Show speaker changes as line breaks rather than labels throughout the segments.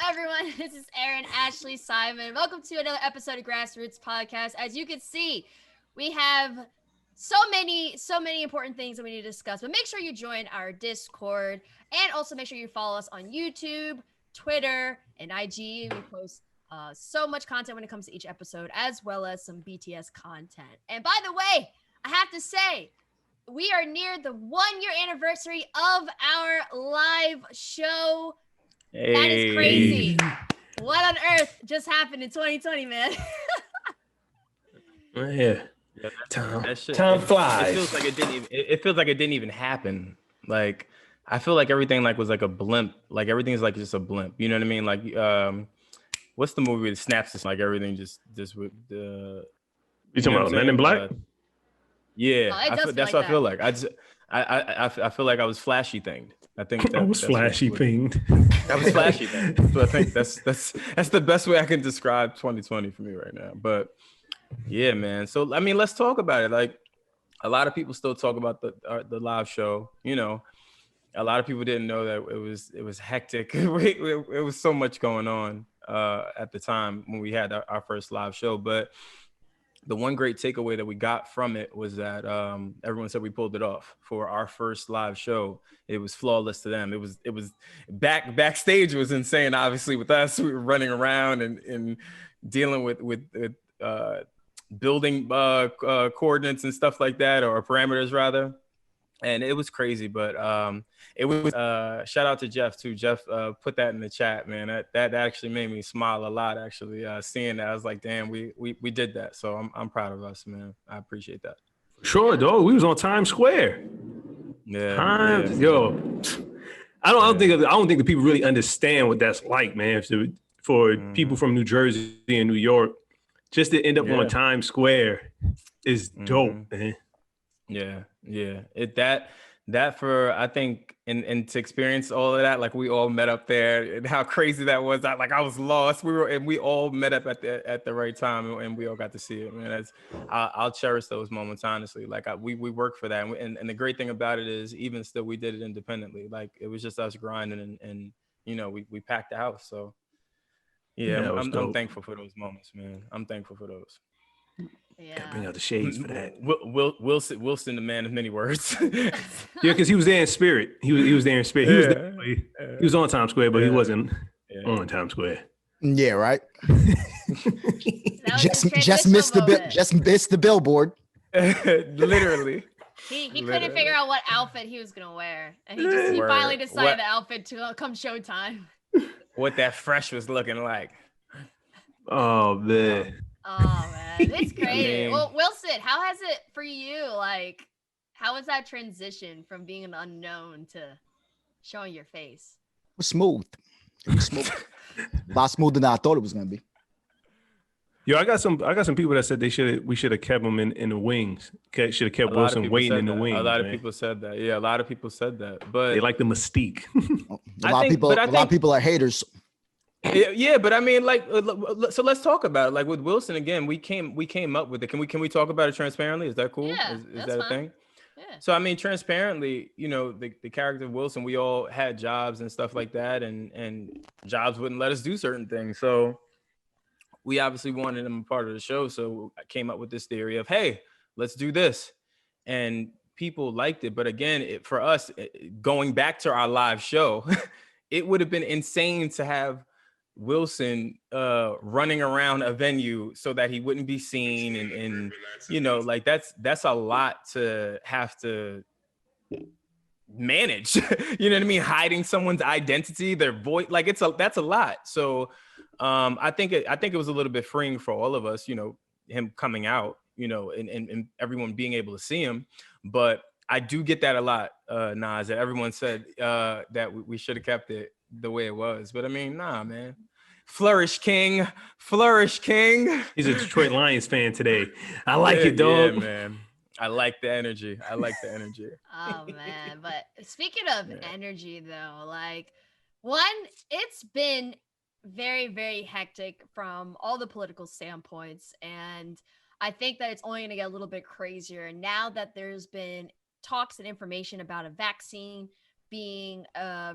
everyone? This is Erin Ashley Simon. Welcome to another episode of Grassroots Podcast. As you can see, we have so many important things that we need to discuss. But make sure you join our Discord, and also make sure you follow us on YouTube, Twitter, and IG. We post so much content when it comes to each episode, as well as some BTS content. And by the way, I have to say, we are near the 1-year anniversary of our live show.
Hey.
That is crazy. What on earth just happened in 2020, man?
Yeah.
Time
flies.
It feels like it didn't even happen. Like, I feel like everything was like a blimp. Like everything's like just a blimp. You know what I mean? Like, what's the movie that snaps this? Like everything just with the.
You talking about Men in Black?
Yeah, that's what I feel like. I feel like I was flashy thinged. I think
I was flashy thinged.
I was flashy thinged. So I think that's the best way I can describe 2020 for me right now. But yeah, man. So I mean, let's talk about it. Like, a lot of people still talk about the live show. You know, a lot of people didn't know that it was hectic. It was so much going on at the time when we had our first live show. But the one great takeaway that we got from it was that everyone said we pulled it off for our first live show. It was flawless to them. It was backstage was insane. Obviously, with us, we were running around and dealing with building coordinates and stuff like that, or parameters rather. And it was crazy, but it was shout out to Jeff too. Jeff put that in the chat, man. That actually made me smile a lot. Actually, seeing that, I was like, damn, we did that. So I'm proud of us, man. I appreciate that.
Sure, dog. We was on Times Square.
Yeah.
Yo, I don't think the people really understand what that's like, man. For people from New Jersey and New York, just to end up on Times Square is dope, man.
Yeah. That for, I think, and to experience all of that, like we all met up there and how crazy that was. I was lost. We all met up at the right time, and we all got to see it, man. I'll cherish those moments, honestly. Like we worked for that, and the great thing about it is, even still, we did it independently. Like, it was just us grinding, and you know, we packed the house. So yeah, I'm thankful for those moments, man. I'm thankful for those.
Yeah.
Gotta bring out the shades for that.
Wilson, the man of many words.
Yeah, because he was there in spirit. He was there in spirit. He was on Times Square, but he wasn't on Times Square.
Yeah, right.
just missed
the billboard.
Literally.
He couldn't figure out what outfit he was gonna wear, and he finally decided the outfit to come showtime.
What that fresh was looking like.
Oh man.
Oh man, it's crazy. Well, Wylson, how has it for you? Like, how was that transition from being an unknown to showing your face?
It was smooth. A lot smoother than I thought it was gonna be.
Yo, I got some people that said we should have kept him in the wings. Should have kept Wilson waiting in the wings.
A lot of people said that. Yeah, a lot of people said that. But
they like the mystique.
A lot of people are haters.
Yeah, but I mean, like, so let's talk about it. Like with Wylson again, we came up with it. Can we talk about it transparently? Is that cool?
Yeah,
is that a thing?
Yeah.
So I mean, transparently, you know, the character of Wylson, we all had jobs and stuff like that, and jobs wouldn't let us do certain things. So we obviously wanted him a part of the show. So I came up with this theory of, hey, let's do this, and people liked it. But again, for us, going back to our live show, it would have been insane to have Wylson running around a venue so that he wouldn't be seen, and you know, like that's a lot to have to manage. You know what I mean? Hiding someone's identity, their voice, like that's a lot. So I think it was a little bit freeing for all of us, you know, him coming out, you know, and everyone being able to see him. But I do get that a lot, Nas, that everyone said that we should have kept it the way it was. But I mean, nah, man. Flourish King. He's
a Detroit Lions fan today. I like it, dog.
Yeah, man. I like the energy.
Oh man, but speaking of energy though, like, one, it's been very, very hectic from all the political standpoints, and I think that it's only going to get a little bit crazier now that there's been talks and information about a vaccine being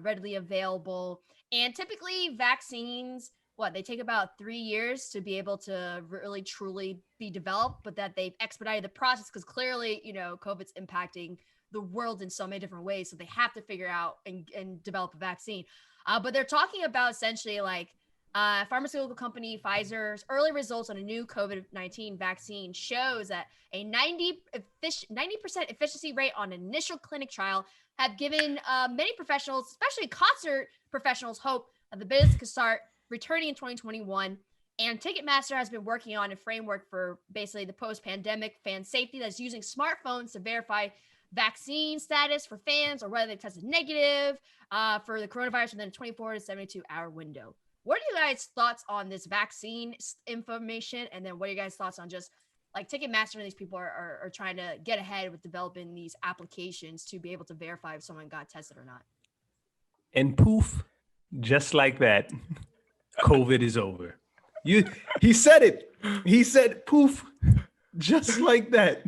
readily available, And typically vaccines, they take about 3 years to be able to really truly be developed, but that they've expedited the process because clearly, COVID's impacting the world in so many different ways. So they have to figure out and develop a vaccine. But they're talking about essentially like pharmaceutical company Pfizer's early results on a new COVID-19 vaccine shows that a 90% efficiency rate on initial clinic trial have given many professionals, especially concert professionals, hope that the business could start returning in 2021. And Ticketmaster has been working on a framework for basically the post-pandemic fan safety that's using smartphones to verify vaccine status for fans or whether they tested negative for the coronavirus within a 24 to 72 hour window. What are you guys' thoughts on this vaccine information? And then what are you guys' thoughts on just like Ticketmaster and these people are trying to get ahead with developing these applications to be able to verify if someone got tested or not?
And poof, just like that, COVID is over. He said it. He said poof, just like that.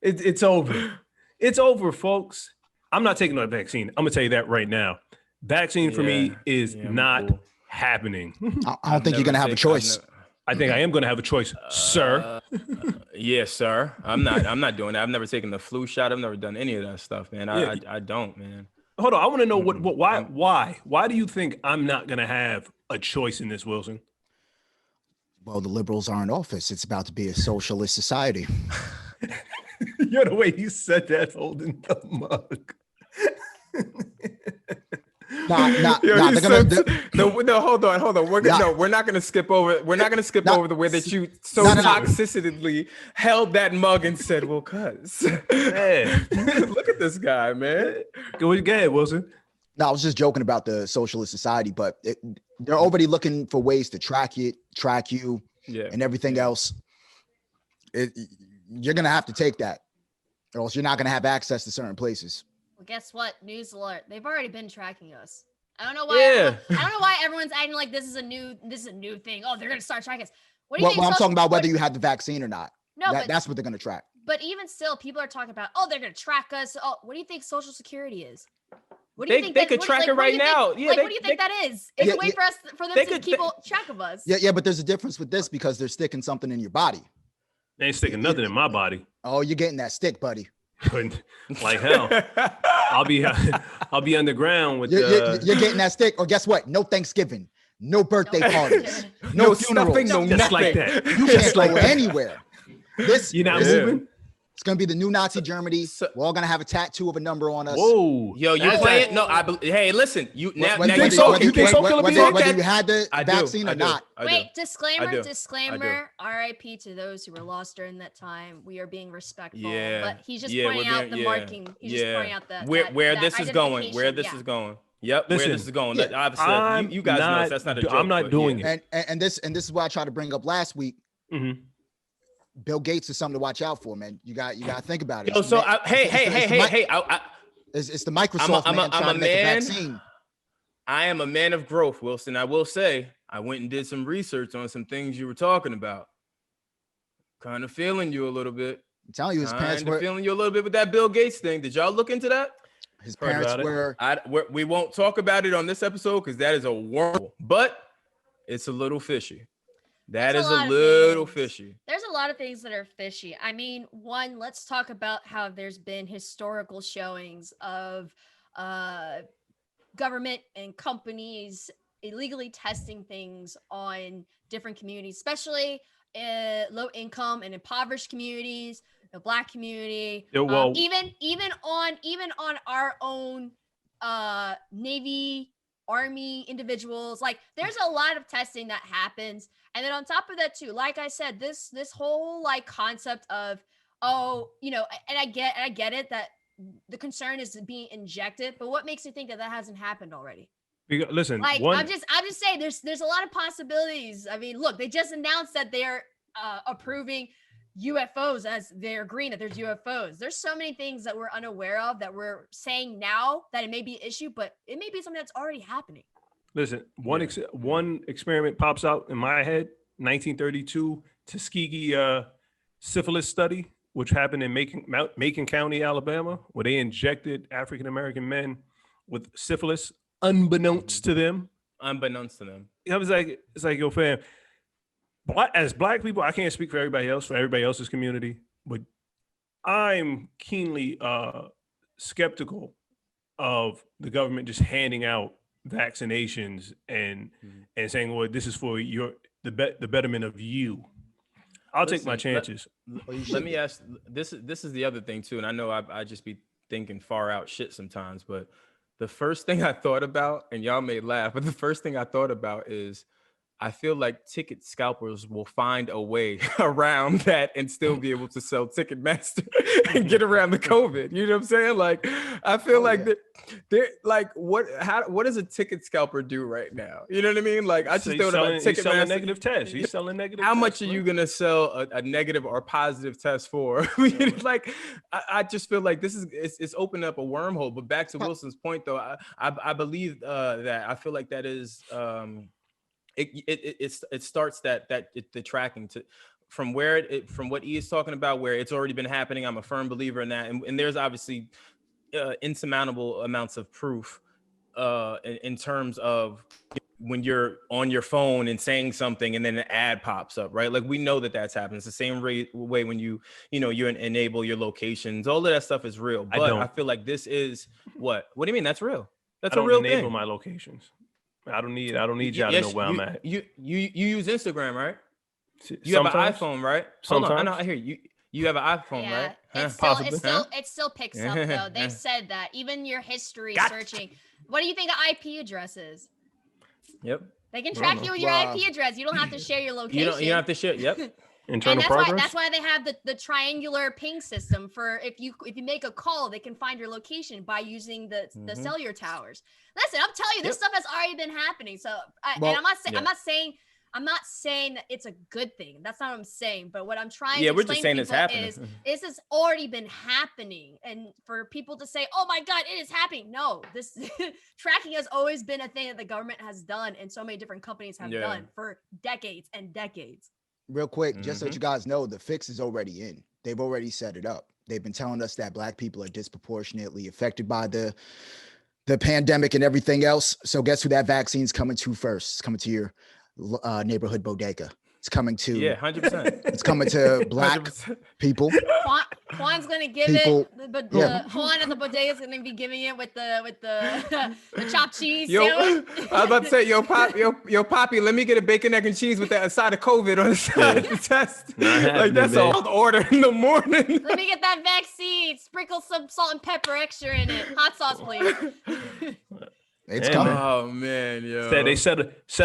It's over. It's over, folks. I'm not taking a vaccine. I'm gonna tell you that right now. Vaccine for me is not happening.
I don't think you're gonna have a choice.
I think I am gonna have a choice, sir.
Yes, sir. I'm not doing that. I've never taken the flu shot. I've never done any of that stuff, man. I don't, man.
Hold on. I want to know why do you think I'm not gonna have a choice in this, Wilson?
Well, the liberals are in office. It's about to be a socialist society.
You know the way you said that, holding the mug.
Hold on. We're not gonna skip over. We're not gonna skip over the way that you toxicity held that mug and said, "Well, cuz." Look at this guy, man.
Go ahead, Wilson.
No, I was just joking about the socialist society, but they're already looking for ways to track you, and everything else. You're gonna have to take that, or else you're not gonna have access to certain places.
Well, guess what? News alert. They've already been tracking us. I don't know why. I don't know why everyone's acting like this is a new thing. Oh, they're gonna start tracking us. What do you think?
Well, I'm talking about whether you had the vaccine or not.
No,
that's what they're gonna track.
But even still, people are talking about, they're gonna track us. Oh, what do you think Social Security is? What do you think
they could track it right now?
Yeah, what do you think that is? It's a way for them to keep track of us.
Yeah, but there's a difference with this because they're sticking something in your body.
They ain't sticking nothing in my body.
Oh, you're getting that stick, buddy.
Like hell. I'll be underground with
you're getting that stick, or guess what? No Thanksgiving, no birthday parties, no funerals,
no
just like that.
You can't go anywhere.
You're not moving.
It's gonna be the new Nazi Germany. We're all gonna have a tattoo of a number on us.
Whoa,
yo, you playing? No, hey, listen, you now
whether
you talking.
Whether you had the vaccine or not.
Wait, disclaimer. RIP to those who were lost during that time. We are being respectful.
Yeah,
but he's just pointing out the marking. He's just pointing out that
where this is going. Where this is going. Yep,
listen,
where this is going. Obviously, you guys know that's not a joke.
I'm not doing it.
And this is what I tried to bring up last week.
Mm-hmm.
Bill Gates is something to watch out for, man. You got to think about it.
Yo, so hey,
it's the Microsoft man trying to make a vaccine.
I am a man of growth, Wilson. I will say I went and did some research on some things you were talking about. Kind of feeling you a little bit.
I'm telling you, his parents were
feeling you a little bit with that Bill Gates thing. Did y'all look into that?
His parents were.
We won't talk about it on this episode because that is a wormhole, but it's a little fishy. That is a little fishy.
There's a lot of things that are fishy. I mean, one, let's talk about how there's been historical showings of government and companies illegally testing things on different communities, especially low income and impoverished communities, the Black community, even on our own Navy, Army individuals. Like, there's a lot of testing that happens. And then on top of that too, like I said, this whole like concept of, and I get it that the concern is being injected, but what makes you think that hasn't happened already?
Listen,
like I'm just saying there's a lot of possibilities. I mean, look, they just announced that they're approving UFOs as they're agreeing that there's UFOs. There's so many things that we're unaware of that we're saying now that it may be an issue, but it may be something that's already happening. Listen,
one experiment pops out in my head, 1932 Tuskegee syphilis study, which happened in Macon County, Alabama, where they injected African-American men with syphilis unbeknownst to them.
Unbeknownst to them.
I was like, it's like, yo, fam, as Black people, I can't speak for everybody else, for everybody else's community, but I'm keenly skeptical of the government just handing out vaccinations and saying, well, this is for the betterment of you. I'll take my chances.
Let me ask, this is the other thing too, and I know I just be thinking far out shit sometimes, but the first thing I thought about, and y'all may laugh, but the first thing I thought about is I feel like ticket scalpers will find a way around that and still be able to sell TicketMaster and get around the COVID. You know what I'm saying? Like, I feel they're like, what does a ticket scalper do right now? You know what I mean? Like, I just thought about TicketMaster.
He's selling negative tests. He's selling negative
How
tests,
much are you going to sell a negative or positive test for? Like, I just feel like it's opening up a wormhole. But back to Wilson's point, though, I believe that I feel like that is, it starts the tracking to from what he is talking about, where it's already been happening. I'm a firm believer in that, and there's obviously insurmountable amounts of proof in terms of when you're on your phone and saying something and then an ad pops up, right? Like, we know that that's happened. It's the same way when you enable your locations. All of that stuff is real, but I feel like this is what do you mean that's real? That's a real thing. I don't enable
my locations. I don't need y'all to know where I'm at.
You use Instagram, right? You
Sometimes.
have an iPhone, right?
Sometimes.
Hold on, I hear you. You have an iPhone, right?
It still picks up though. They've said that even your history searching. What do you think an IP address is?
Yep.
They can track you with your IP address. You don't have to share your location.
You don't have to share. Yep.
Internal
and
progress.
that's why they have the triangular ping system for if you make a call, they can find your location by using the cellular towers. Listen, I'm telling you, this stuff has already been happening. So, and I'm not saying that it's a good thing. That's not what I'm saying. But what I'm trying to explain to people is this has already been happening. And for people to say, "Oh my God, it is happening," no, this tracking has always been a thing that the government has done, and so many different companies have done for decades and decades.
Real quick, just so you guys know, the fix is already in. They've already set it up. They've been telling us that Black people are disproportionately affected by the pandemic and everything else. So guess who that vaccine's coming to first? It's coming to your neighborhood bodega. It's coming to
100%.
It's coming to Black 100%. People.
Juan's gonna give it, but Juan at the bodega is gonna be giving it with the chopped cheese.
Yo, I was about to say, yo, Poppy, let me get a bacon, egg, and cheese with that side of COVID on the side of the test. Like, that's all the order in the morning.
Let me get that vaccine. Sprinkle some salt and pepper extra in it. Hot sauce, please.
It's coming.
Oh man, yo.
They set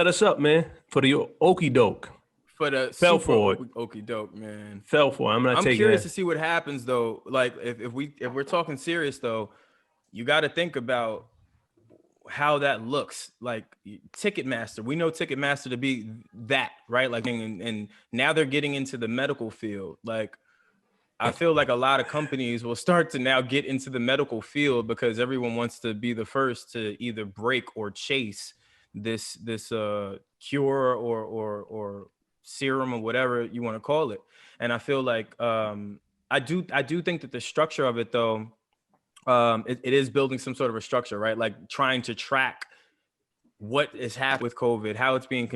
us up, man, for the okie doke.
For the
fell for it.
Okie doke, man.
Fell for it. I'm
curious to see what happens though. Like if we're talking serious though, you got to think about how that looks. Like TicketMaster, we know TicketMaster to be that, right? Like, and now they're getting into the medical field. Like, I feel like a lot of companies will start to now get into the medical field because everyone wants to be the first to either break or chase this cure or serum or whatever you want to call it. And I feel like I do think that the structure of it though, it is building some sort of a structure, right? Like trying to track what is happening with COVID, how it's being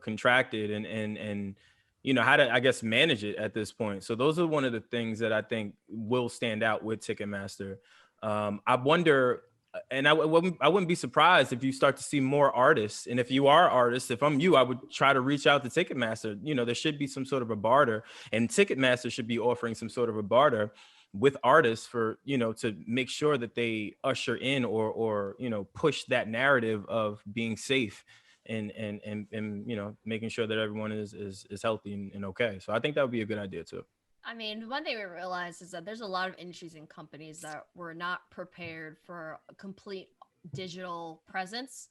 contracted and you know, how to, I guess, manage it at this point. So those are one of the things that I think will stand out with Ticketmaster. I wonder, and I wouldn't be surprised if you start to see more artists. And if you are artists, if I'm you, I would try to reach out to Ticketmaster. You know, there should be some sort of a barter, and Ticketmaster should be offering some sort of a barter with artists for, you know, to make sure that they usher in or you know, push that narrative of being safe and you know, making sure that everyone is healthy and okay. So I think that would be a good idea too.
I mean, one thing we realized is that there's a lot of industries and companies that were not prepared for a complete digital presence.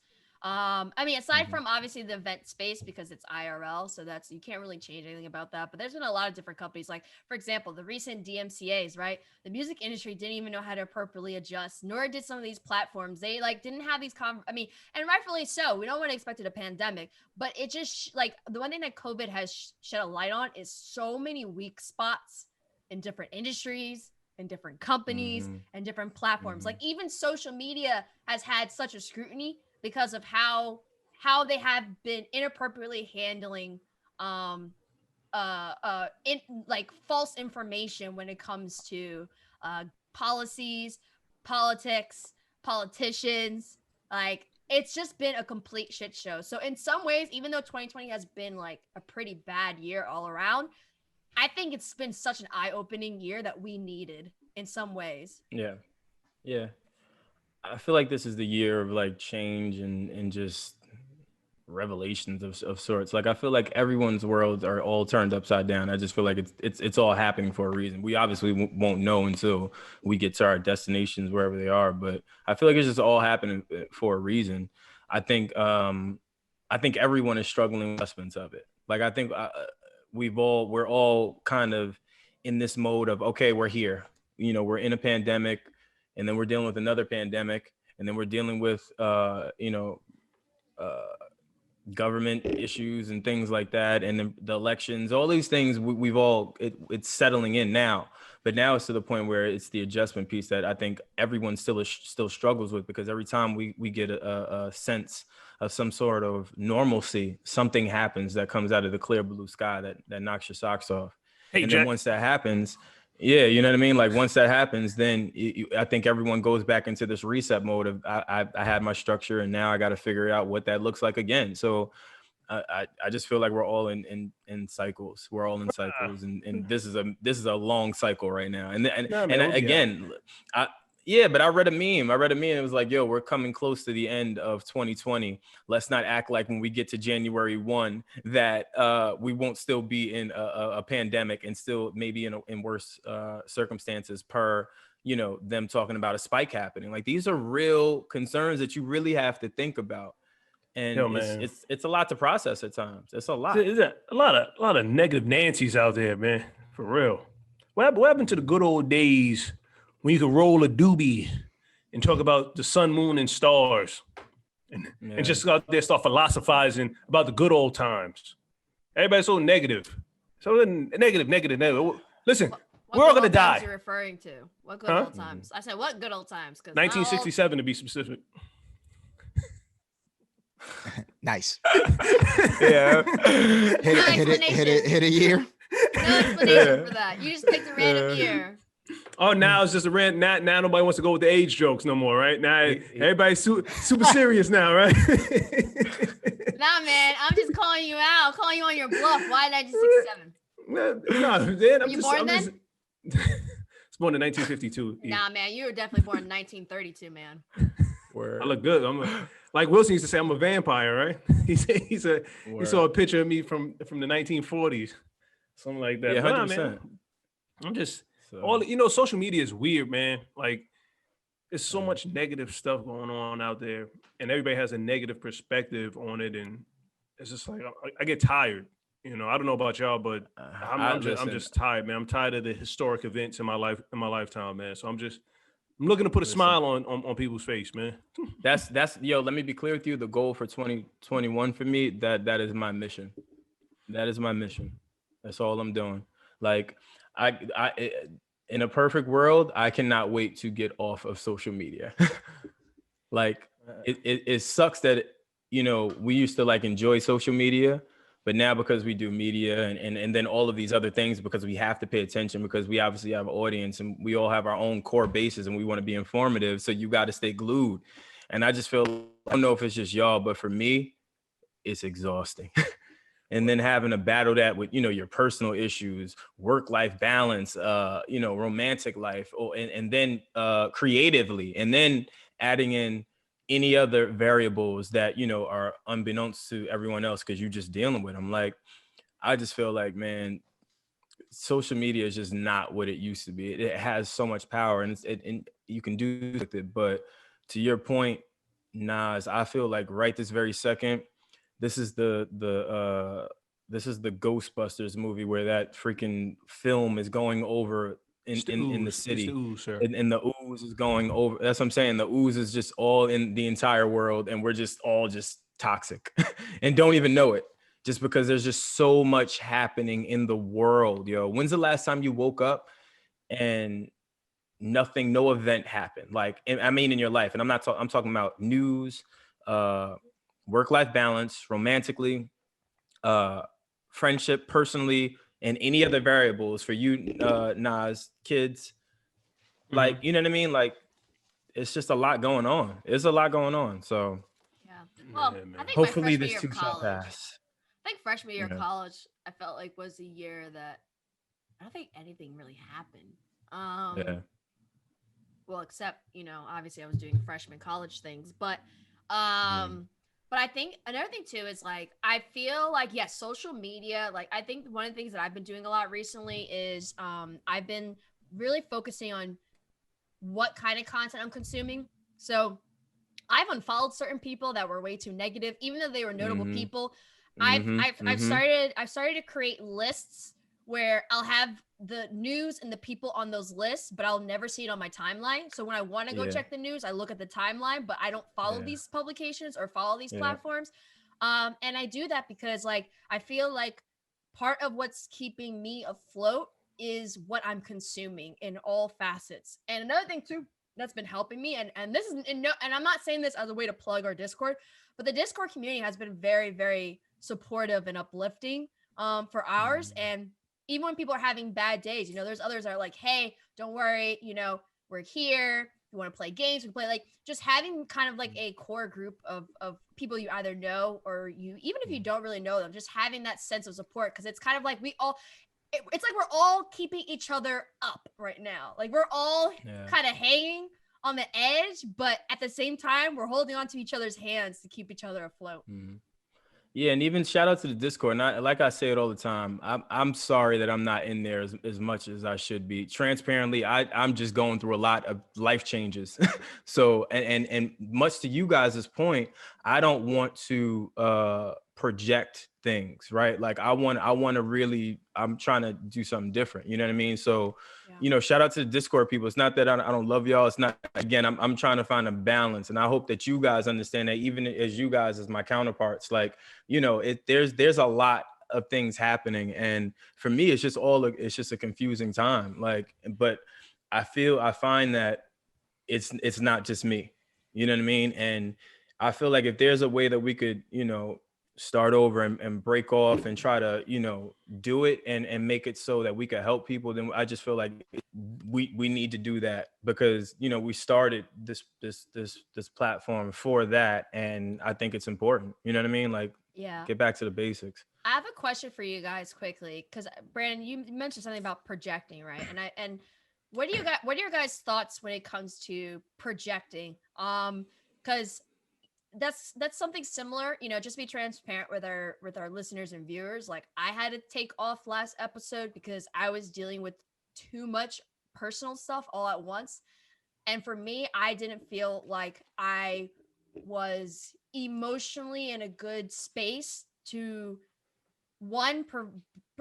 I mean, aside from obviously the event space, because it's IRL, so that's, you can't really change anything about that. But there's been a lot of different companies, like, for example, the recent DMCAs, right? The music industry didn't even know how to appropriately adjust, nor did some of these platforms. They like didn't have these I mean, and rightfully so. We don't want to expect a pandemic, but it just like the one thing that COVID has shed a light on is so many weak spots in different industries, and different companies and different platforms. Like even social media has had such a scrutiny because of how they have been inappropriately handling in like false information when it comes to policies, politics, politicians. Like it's just been a complete shit show. So in some ways, even though 2020 has been like a pretty bad year all around, I think it's been such an eye-opening year that we needed in some ways.
Yeah. I feel like this is the year of like change and just revelations of sorts. Like I feel like everyone's worlds are all turned upside down. I just feel like it's all happening for a reason. We obviously won't know until we get to our destinations wherever they are, but I feel like it's just all happening for a reason. I think everyone is struggling with adjustments of it. Like I think we're all kind of in this mode of, okay, we're here, we're in a pandemic, and then we're dealing with another pandemic, and then we're dealing with government issues and things like that, and the elections, all these things it's settling in now. But now it's to the point where it's the adjustment piece that I think everyone still struggles with, because every time we get a sense of some sort of normalcy, something happens that comes out of the clear blue sky that knocks your socks off.
Hey,
and
Jack.
then once that happens, yeah, you know what I mean? Like once that happens, then I think everyone goes back into this reset mode of I had my structure and now I got to figure out what that looks like again. So I just feel like we're all in cycles. We're all in cycles, and this is a long cycle right now. And again, but I read a meme. It was like, yo, we're coming close to the end of 2020. Let's not act like when we get to January 1 that we won't still be in a pandemic and still maybe in worse circumstances per, them talking about a spike happening. Like these are real concerns that you really have to think about. And it's a lot to process at times. It's a lot.
There's a lot of negative Nancy's out there, man. For real. What happened to the good old days when you could roll a doobie and talk about the sun, moon, and stars, and just go out there start philosophizing about the good old times? Everybody's so negative. So negative. Listen, we're all gonna die.
What you're referring to? What good old times? I said what good old times?
1967 to be specific.
Nice.
Yeah.
Hit a year.
No explanation for that. You just picked a random year.
Oh, now it's just a rant. Now nobody wants to go with the age jokes no more, right? Now everybody's super serious now, right?
Nah, man, I'm just calling you out, calling you on your bluff. Why 1967?
No, man.
Were you born then?
It's born in 1952.
Nah, man, you were definitely born in 1932, man.
I look good. Like Wylson used to say, I'm a vampire, right? He saw a picture of me from the 1940s, something like that.
Yeah, 100%.
Man, I'm just social media is weird, man. Like there's so much negative stuff going on out there, and everybody has a negative perspective on it, and it's just like I get tired. I don't know about y'all, but I'm just tired, man. I'm tired of the historic events in my lifetime, man. So I'm looking to put a smile on people's face, man.
That's let me be clear with you. The goal for 2021 for me, that is my mission. That is my mission. That's all I'm doing. Like I in a perfect world, I cannot wait to get off of social media. Like it sucks that, we used to like enjoy social media, but now because we do media and then all of these other things, because we have to pay attention, because we obviously have an audience and we all have our own core bases and we want to be informative. So you got to stay glued. And I just feel, I don't know if it's just y'all, but for me, it's exhausting. And then having to battle that with, your personal issues, work-life balance, romantic life, and then creatively, and then adding in any other variables that, are unbeknownst to everyone else because you're just dealing with them. Like, I just feel like, man, social media is just not what it used to be. It has so much power and you can do with it. But to your point, Nas, I feel like right this very second, this is the Ghostbusters movie where that freaking film is going over in the city, and the ooze is going over. That's what I'm saying. The ooze is just all in the entire world, and we're just all just toxic and don't even know it, just because there's just so much happening in the world. Yo, when's the last time you woke up and no event happened. Like, I mean, in your life, and I'm talking about news, work-life balance, romantically, friendship, personally, and any other variables for you, Nas, kids. Like, you know what I mean? Like, it's just a lot going on. There's a lot going on. So
Yeah. Well,
Yeah,
I
man.
think my
hopefully
freshman
this
year of
too shall
college.
pass.
I think freshman year of
Yeah.
college, I felt like was the year that I don't think anything really happened.
Yeah.
Well, except, obviously I was doing freshman college things,
Mm.
but I think another thing too is like I feel like yes, social media, like I think one of the things that I've been doing a lot recently is I've been really focusing on what kind of content I'm consuming. So I've unfollowed certain people that were way too negative, even though they were notable
Mm-hmm.
people.
Mm-hmm.
I've started to create lists where I'll have the news and the people on those lists, but I'll never see it on my timeline. So when I want to go
Yeah.
check the news, I look at the timeline, but I don't follow
Yeah.
these publications or follow these
Yeah.
platforms. And I do that because like I feel like part of what's keeping me afloat is what I'm consuming in all facets. And another thing too that's been helping me, and this is and I'm not saying this as a way to plug our Discord, but the Discord community has been very, very supportive and uplifting for ours. And even when people are having bad days, there's others that are like, hey, don't worry, we're here. You want to play games, we play, like just having kind of like a core group of people you either know or you, even if you don't really know them, just having that sense of support. Cause it's kind of like it's like we're all keeping each other up right now. Like we're all
Yeah.
kind of hanging on the edge, but at the same time, we're holding on to each other's hands to keep each other afloat.
Mm-hmm. Yeah, and even shout out to the Discord. And like I say it all the time, I'm sorry that I'm not in there as much as I should be. Transparently, I'm just going through a lot of life changes. So and much to you guys' point, I don't want to project things, right? Like I want to really, I'm trying to do something different. You know what I mean? So shout out to the Discord people. It's not that I don't love y'all. It's not, again, I'm trying to find a balance. And I hope that you guys understand that, even as you guys as my counterparts, like, there's a lot of things happening. And for me, it's just a confusing time. Like, but I find that it's not just me, you know what I mean? And I feel like if there's a way that we could, start over and break off and try to, do it and make it so that we could help people, then I just feel like we need to do that, because, we started this platform for that. And I think it's important, you know what I mean? Like, get back to the basics.
I have a question for you guys quickly, because Brandon, you mentioned something about projecting, right? And what are your guys' thoughts when it comes to projecting? Because that's something similar, just be transparent with our listeners and viewers. Like I had to take off last episode because I was dealing with too much personal stuff all at once. And for me, I didn't feel like I was emotionally in a good space to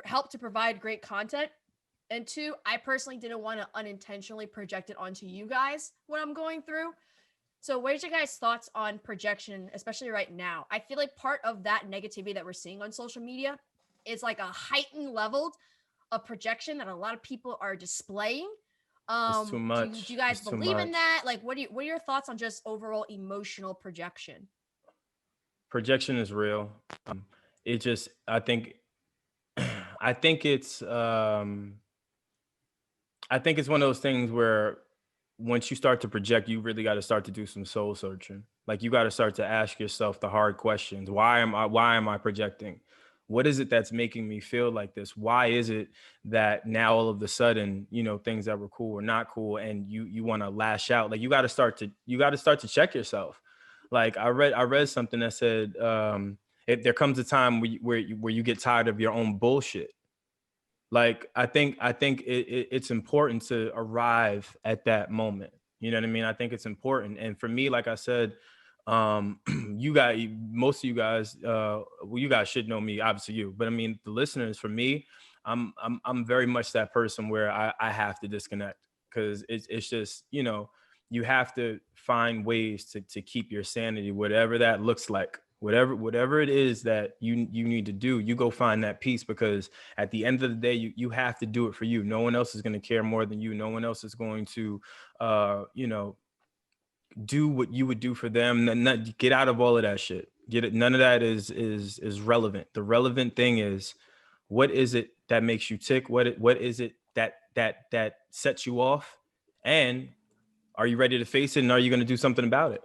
help to provide great content, and two, I personally didn't want to unintentionally project it onto you guys what I'm going through. So what are your guys' thoughts on projection, especially right now? I feel like part of that negativity that we're seeing on social media is like a heightened level of projection that a lot of people are displaying.
It's too much.
Do you guys
It's too
believe in
much.
that? Like, what are your thoughts on just overall emotional projection?
Projection is real. It just, I think it's one of those things where once you start to project, you really got to start to do some soul searching. Like you got to start to ask yourself the hard questions. Why am I projecting? What is it that's making me feel like this? Why is it that now all of a sudden, things that were cool are not cool, and you want to lash out? Like you got to start to check yourself. Like I read something that said, there comes a time where you get tired of your own bullshit. Like I think it's important to arrive at that moment. You know what I mean? I think it's important. And for me, like I said, most of you guys, well, you guys should know me, obviously you, but I mean the listeners, for me, I'm very much that person where I have to disconnect, because it's just, you have to find ways to keep your sanity, whatever that looks like, whatever it is that you need to do, you go find that peace, because at the end of the day, you have to do it for you. No one else is going to care more than you. No one else is going to, do what you would do for them. Get out of all of that shit. Get it. None of that is relevant. The relevant thing is, what is it that makes you tick? What is it that sets you off? And are you ready to face it? And are you going to do something about it?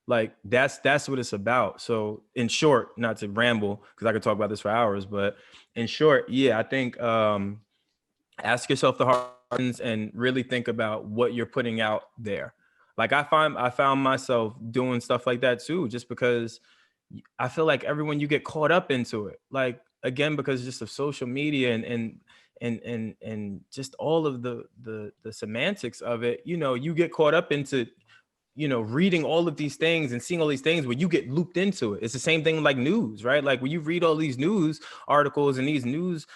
Like that's what it's about. So in short, not to ramble, because I could talk about this for hours, but in short, yeah, I think ask yourself the hard questions and really think about what you're putting out there. Like I found myself doing stuff like that too, just because I feel like everyone, you get caught up into it. Like again, because just of social media and just all of the semantics of it, you get caught up into, reading all of these things and seeing all these things where you get looped into it. It's the same thing like news, right? Like when you read all these news articles and these news,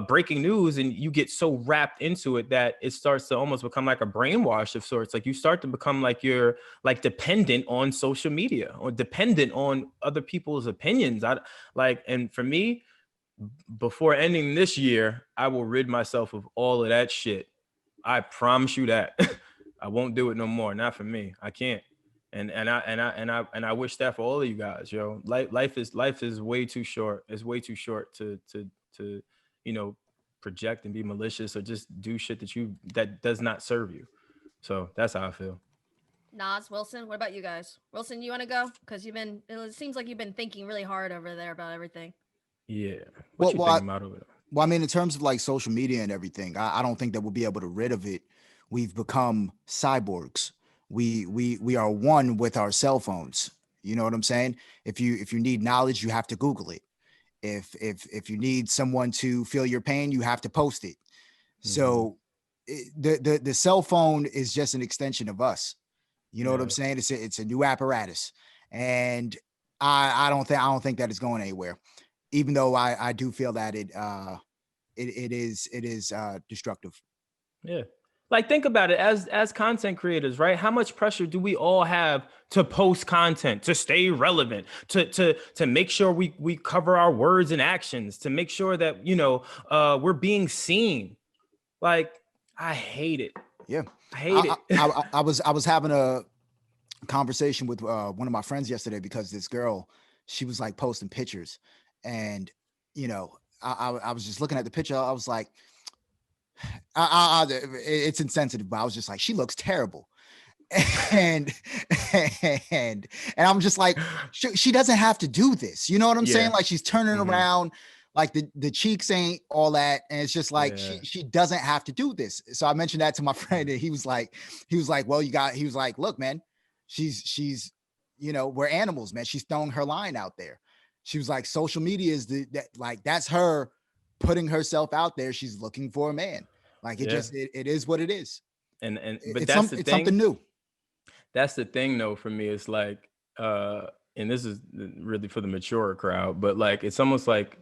breaking news, and you get so wrapped into it that it starts to almost become like a brainwash of sorts. Like you start to become like you're like dependent on social media or dependent on other people's opinions. And for me, before ending this year, I will rid myself of all of that shit. I promise you that. I won't do it no more. Not for me. I can't. And I wish that for all of you guys, yo. Life is way too short. It's way too short to project and be malicious or just do shit that does not serve you. So that's how I feel.
Nas, Wilson, what about you guys? Wilson, you want to go? Because it seems like you've been thinking really hard over there about everything.
Yeah. What you thinking about over there?
Well, I mean, in terms of like social media and everything, I don't think that we'll be able to rid of it. We've become cyborgs. We are one with our cell phones. You know what I'm saying? If you need knowledge, you have to Google it. If you need someone to feel your pain, you have to post it. Mm-hmm. So the cell phone is just an extension of us. You know what I'm saying? It's a new apparatus, and I don't think that it's going anywhere. Even though I do feel that it is destructive.
Yeah. Like think about it as content creators, right? How much pressure do we all have to post content, to stay relevant, to make sure we cover our words and actions, to make sure that, we're being seen. Like, I hate it.
Yeah.
I hate it.
I was having a conversation with one of my friends yesterday because this girl, she was like posting pictures, and, I was just looking at the picture. I was like, it's insensitive, but I was just like, she looks terrible. And I'm just like, she doesn't have to do this. You know what I'm saying? Like she's turning around, like the cheeks ain't all that. And it's just like, she doesn't have to do this. So I mentioned that to my friend, and he was like, well, he was like, look, man, she's, we're animals, man. She's throwing her line out there. She was like, social media is that's her putting herself out there. She's looking for a man. Like it is what it is.
But
it's something new.
That's the thing though, for me. It's like, and this is really for the mature crowd, but like, it's almost like,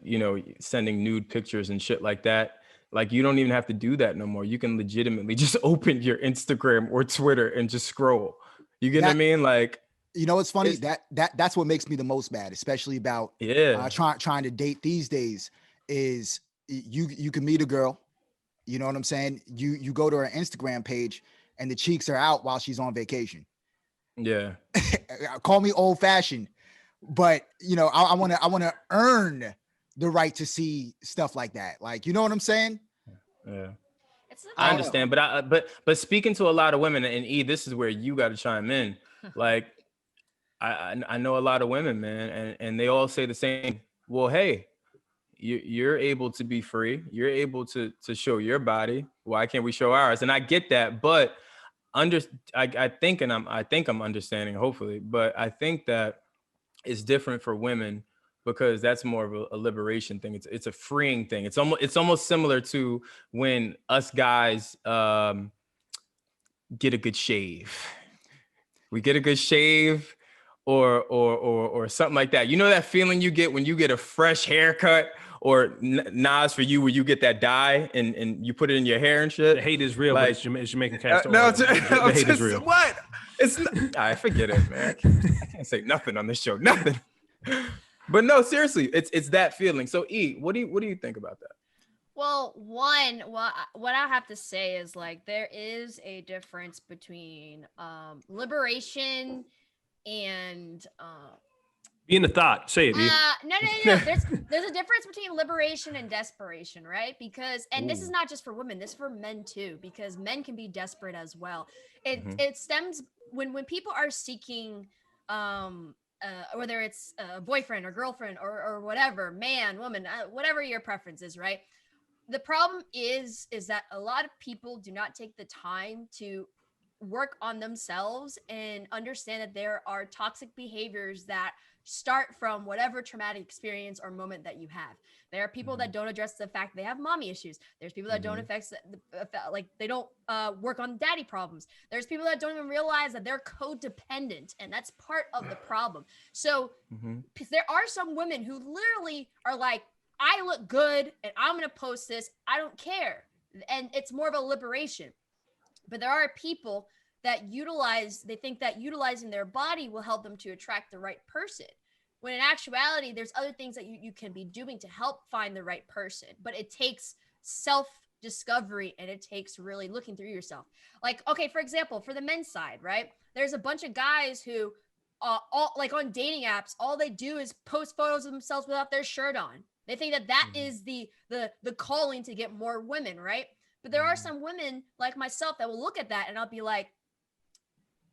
sending nude pictures and shit like that. Like you don't even have to do that no more. You can legitimately just open your Instagram or Twitter and just scroll. You get what I mean? Like,
it's funny that's what makes me the most mad, especially about trying to date these days, is you can meet a girl, you know what I'm saying? You go to her Instagram page and the cheeks are out while she's on vacation.
Yeah.
Call me old fashioned, but I want to earn the right to see stuff like that. Like, you know what I'm saying?
Yeah. I understand, but speaking to a lot of women, and this is where you got to chime in. Like, I know a lot of women, man, and they all say the same. Well, hey, you're able to be free. You're able to show your body. Why can't we show ours? And I get that, but I think I'm understanding, hopefully, but I think that it's different for women because that's more of a liberation thing. It's a freeing thing. It's almost similar to when us guys get a good shave. We get a good shave or something like that. You know that feeling you get when you get a fresh haircut, or Nas for you, where you get that dye and you put it in your hair and shit.
The hate is real, like, but it's Jamaican castor oil.
No,
the hate is real.
What? It's not, I forget it, man. I can't say nothing on this show. Nothing. But no, seriously, it's that feeling. So E, what do you think about that?
Well, what I have to say is like there is a difference between liberation and
Be in the thought. Say it, E.
no. There's a difference between liberation and desperation, right? Because this is not just for women, this is for men too, because men can be desperate as well. It stems when people are seeking whether it's a boyfriend or girlfriend or whatever, man, woman, whatever your preference is, right? The problem is that a lot of people do not take the time to work on themselves and understand that there are toxic behaviors that start from whatever traumatic experience or moment that you have. There are people that don't address the fact they have mommy issues. There's people that don't they don't work on daddy problems. There's people that don't even realize that they're codependent, and that's part of the problem. So there are some women who literally are like, I look good and I'm going to post this. I don't care. And it's more of a liberation. But there are people that they think that utilizing their body will help them to attract the right person. When in actuality, there's other things that you can be doing to help find the right person. But it takes self-discovery and it takes really looking through yourself. Like, okay, for example, for the men's side, right? There's a bunch of guys who, all like on dating apps, all they do is post photos of themselves without their shirt on. They think that is the calling to get more women, right? But there are some women like myself that will look at that and I'll be like,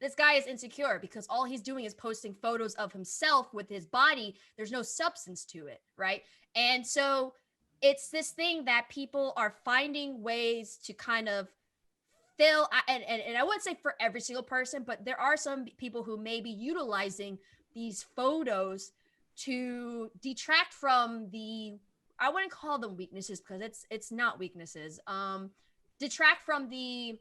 this guy is insecure because all he's doing is posting photos of himself with his body. There's no substance to it, right? And so it's this thing that people are finding ways to kind of fill, and I wouldn't say for every single person, but there are some people who may be utilizing these photos to detract from I wouldn't call them weaknesses because it's not weaknesses. Detract from the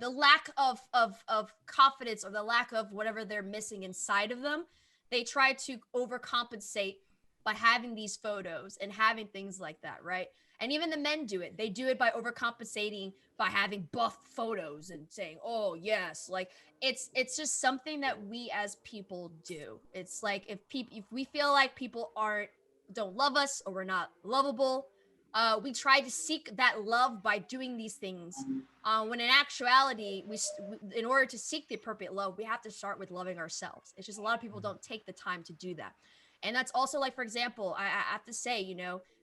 lack of confidence or the lack of whatever they're missing inside of them. They try to overcompensate by having these photos and having things like that, right? And even the men do it. They do it by overcompensating by having buff photos and saying, oh yes, like it's just something that we as people do. It's like if we feel like people don't love us or we're not lovable, we try to seek that love by doing these things. When in actuality, in order to seek the appropriate love, we have to start with loving ourselves. It's just a lot of people don't take the time to do that. And that's also like, for example, I have to say,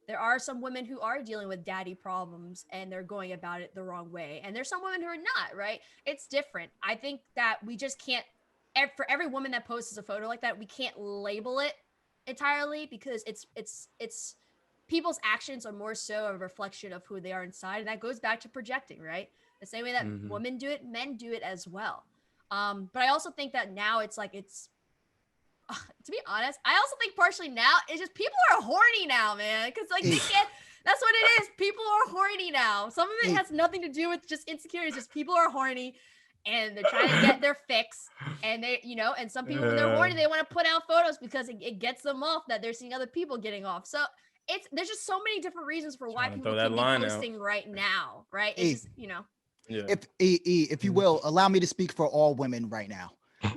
there are some women who are dealing with daddy problems and they're going about it the wrong way. And there's some women who are not, right? It's different. I think that we just can't, for every woman that posts a photo like that, we can't label it entirely because it's people's actions are more so a reflection of who they are inside. And that goes back to projecting, right? The same way that women do it, men do it as well. But I also think that now to be honest, I also think partially now it's just people are horny now, man. Because like that's what it is. People are horny now. Some of it has nothing to do with just insecurities. Just people are horny and they're trying to get their fix. And they, and some people when they're horny, they want to put out photos because it gets them off that they're seeing other people getting off. So there's just so many different reasons for why people can be posting right now, right? It's just,
Yeah.
If you will, allow me to speak for all women right now.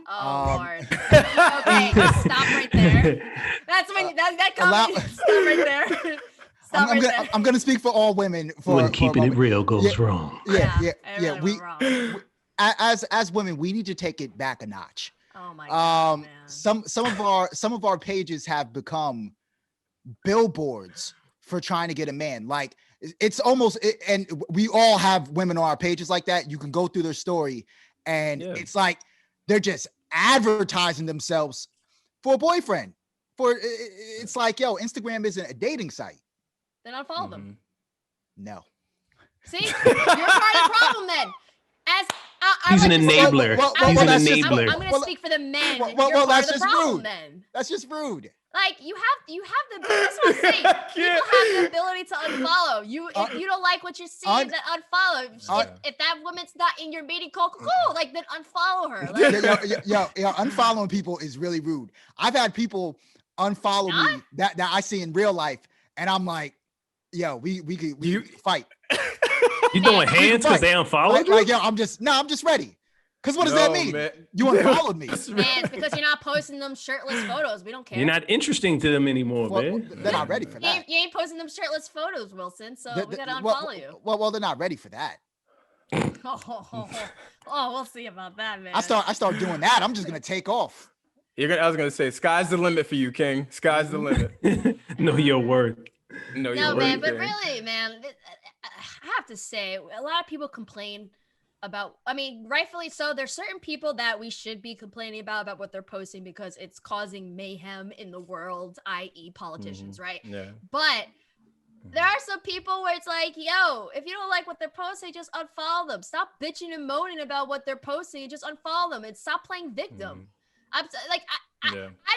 Oh Lord. Okay, stop right there. That's when that comment. Stop right there.
I'm gonna speak for all women.
When keeping it real goes wrong.
Yeah.
Really
We as women, we need to take it back a notch.
Oh my God, man.
Some of our pages have become billboards for trying to get a man. Like it's almost, and we all have women on our pages like that. You can go through their story, and it's like they're just advertising themselves for a boyfriend. It's like, yo, Instagram isn't a dating site.
Then unfollow them.
No.
See, you're part of the problem then.
He's an enabler. He's an enabler.
I'm gonna speak for the men.
Well,
that's just rude. Then.
That's just rude.
Like you have the. That's what I'm saying. People have the ability to unfollow. If you don't like what you're seeing, then unfollow. If that woman's not in your meeting, cool, like then unfollow her. Like,
yo, unfollowing people is really rude. I've had people unfollow me that I see in real life, and I'm like, yo, we fight.
You throwing hands because they unfollowed you?
Like, yo, I'm just ready. Because what does that mean?
Man.
You unfollowed me.
Man, it's because you're not posting them shirtless photos. We don't care.
You're not interesting to them anymore,
Well,
man.
they're not ready for that.
You ain't posting them shirtless photos, Wilson. So we gotta unfollow
well,
you.
Well, they're not ready for that.
Oh, we'll see about that, man.
I start doing that. I'm just gonna take off.
I was gonna say, sky's the limit for you, King. Sky's the limit.
Know your worth.
No,
man, but really, man, I have to say, a lot of people complain about, I mean, rightfully so. There's certain people that we should be complaining about what they're posting because it's causing mayhem in the world, i.e. politicians, right?
Yeah.
But there are some people where it's like, yo, if you don't like what they're posting, just unfollow them. Stop bitching and moaning about what they're posting and just unfollow them and stop playing victim. I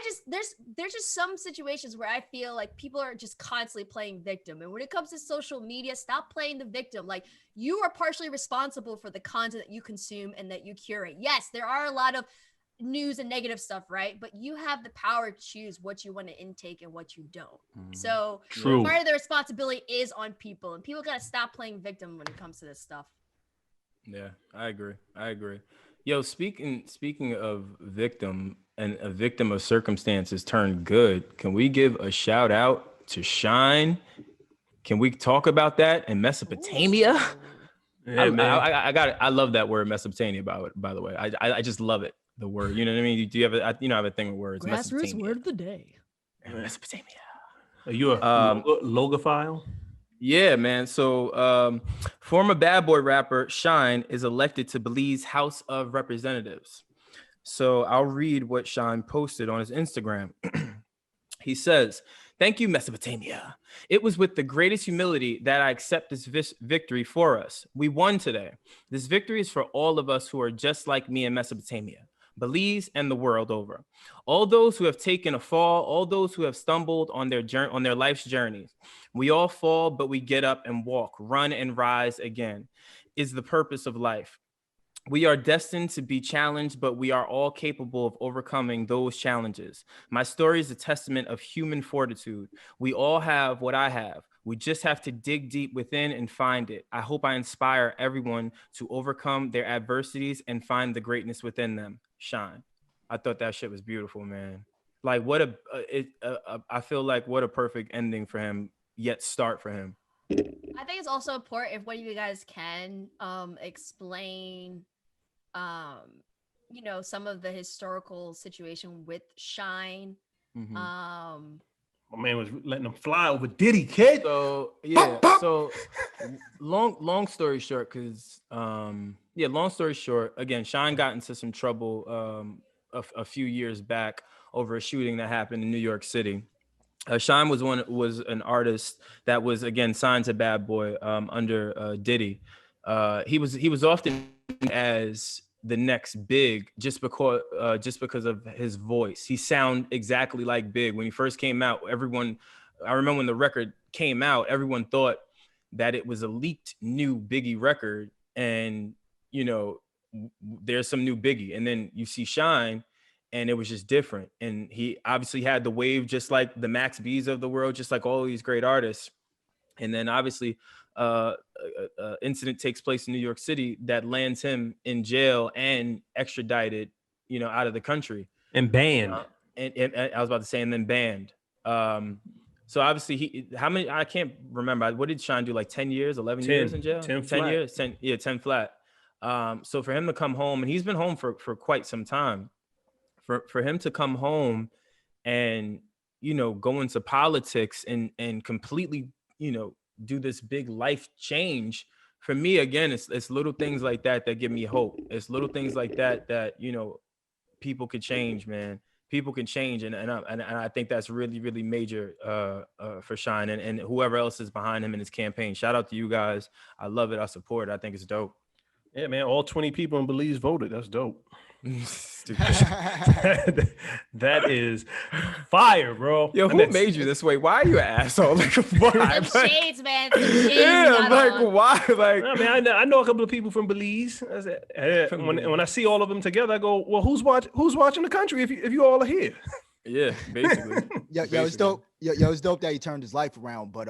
just there's just some situations where I feel like people are just constantly playing victim. And when it comes to social media, stop playing the victim. Like, you are partially responsible for the content that you consume and that you curate. Yes, there are a lot of news and negative stuff, right? But you have the power to choose what you want to intake and what you don't. So part of the responsibility is on people, and people got to stop playing victim when it comes to this stuff.
Yeah, I agree. Yo, speaking of victim and a victim of circumstances turned good, can we give a shout out to Shine? Can we talk about that in Mesopotamia?
Yeah, man.
I love that word Mesopotamia, by the way. I just love it. The word, you know what I mean? Do you have I have a thing with words?
Grassroots word of the day.
Mesopotamia.
Are you a logophile?
Yeah, man. So former Bad Boy rapper Shine is elected to Belize House of Representatives. So I'll read what Shine posted on his Instagram. He says, "Thank you, Mesopotamia. It was with the greatest humility that I accept this victory for us. We won today. This victory is for all of us who are just like me in Mesopotamia, Belize, and the world over. All those who have taken a fall, all those who have stumbled on their life's journeys. We all fall, but we get up and walk, run and rise again, is the purpose of life. We are destined to be challenged, but we are all capable of overcoming those challenges. My story is a testament of human fortitude. We all have what I have. We just have to dig deep within and find it. I hope I inspire everyone to overcome their adversities and find the greatness within them. Shine." I thought that shit was beautiful, man. Like, I feel like what a perfect ending for him, yet start for him.
I think it's also important if one of you guys can explain some of the historical situation with Shine.
My man was letting them fly over Diddy, kid.
So yeah, so long story short, long story short, again, Shine got into some trouble a few years back over a shooting that happened in New York City. Shine was an artist that was, again, signed to Bad Boy under Diddy. He was often as the next Big just because of his voice. He sounded exactly like Big. When he first came out, I remember when the record came out, everyone thought that it was a leaked new Biggie record, and there's some new Biggie, and then you see Shine, and it was just different. And he obviously had the wave, just like the Max B's of the world, just like all these great artists. And then obviously incident takes place in New York City that lands him in jail and extradited, out of the country.
And banned.
And I was about to say, and then banned. So obviously I can't remember. What did Shine do? Like 10 years, 11 years in jail?
10
years, 10 flat. So for him to come home, and he's been home for quite some time, for him to come home and, go into politics and completely, do this big life change. For me, again, it's little things like that give me hope. It's little things like that people could change, man. People can change, and I think that's really, really major for Shine and whoever else is behind him in his campaign. Shout out to you guys. I love it. I support it. I think it's dope.
Yeah, man. All 20 people in Belize voted. That's dope. That is fire, bro.
Yo, who made you this way? Why are you an asshole? Like, why?
Some shades, man. Some shades
why? Like,
I mean, I know a couple of people from Belize. When I see all of them together, I go, well, who's watching the country if you all are here?
Yeah, basically.
Yo, it's dope. Yo, it's dope that he turned his life around. But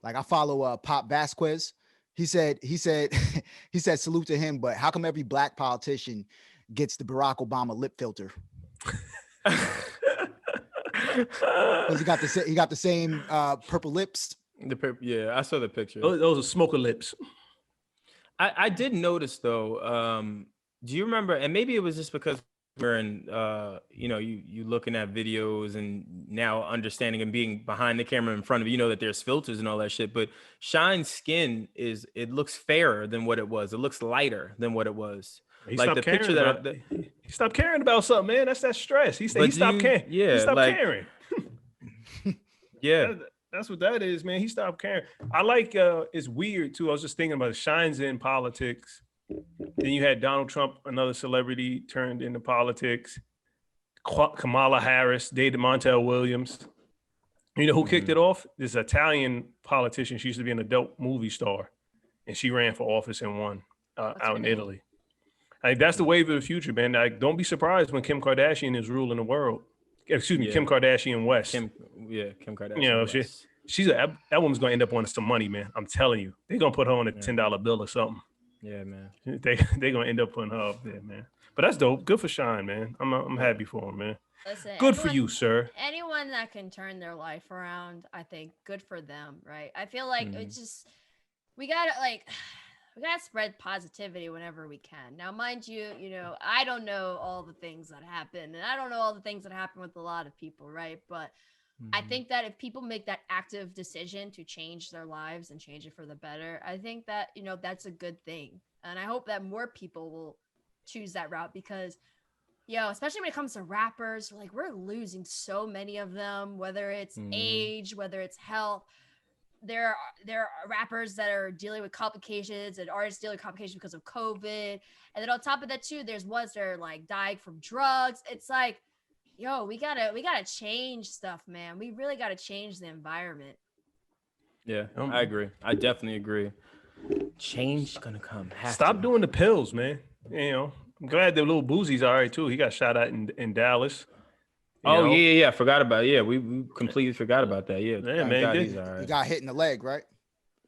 like, I follow Pop Vasquez. he said, he said salute to him, but how come every black politician gets the Barack Obama lip filter? Because he got the same purple lips.
Yeah, I saw the picture.
Those are smoker lips.
I did notice though. Do you remember? And maybe it was just because we're in, you looking at videos and now understanding and being behind the camera in front of you, that there's filters and all that shit. But Shine's skin it looks fairer than what it was. It looks lighter than what it was.
He
like the picture
he stopped caring about something, man. That's that stress. He said he stopped caring.
Yeah,
he stopped caring.
Yeah.
That's what that is, man. He stopped caring. I like, it's weird too. I was just thinking about it. Shine's in politics. Then you had Donald Trump, another celebrity turned into politics. Kamala Harris, David Montel Williams. You know who kicked it off? This Italian politician. She used to be an adult movie star, and she ran for office and won out in Italy. I think that's the wave of the future, man. Like, don't be surprised when Kim Kardashian is ruling the world. Excuse me, Kim Kardashian West. Kim Kardashian. She's that woman's gonna end up on some money, man. I'm telling you, they're gonna put her on a $10 bill or something.
Yeah, man.
They're gonna end up putting her up there, man. But that's dope. Good for Shine, man. I'm happy for him, man.
Listen,
good for you, sir.
Anyone that can turn their life around, I think, good for them, right? I feel like it's just we gotta spread positivity whenever we can. Now, mind you, I don't know all the things that happen, and I don't know all the things that happen with a lot of people, right? But I think that if people make that active decision to change their lives and change it for the better, I think that, that's a good thing. And I hope that more people will choose that route because, especially when it comes to rappers, like we're losing so many of them, whether it's age, whether it's health. There are rappers that are dealing with complications and artists dealing with complications because of COVID. And then on top of that too, there's ones that are like dying from drugs. It's like, we gotta change stuff, man. We really gotta change the environment.
Yeah, I agree. I definitely agree. Change gonna come.
Stop doing the pills, man. I'm glad the little Boosie's all right too. He got shot at in Dallas.
Yeah. I forgot about it. Yeah, we completely forgot about that. Yeah,
man.
He got hit in the leg, right?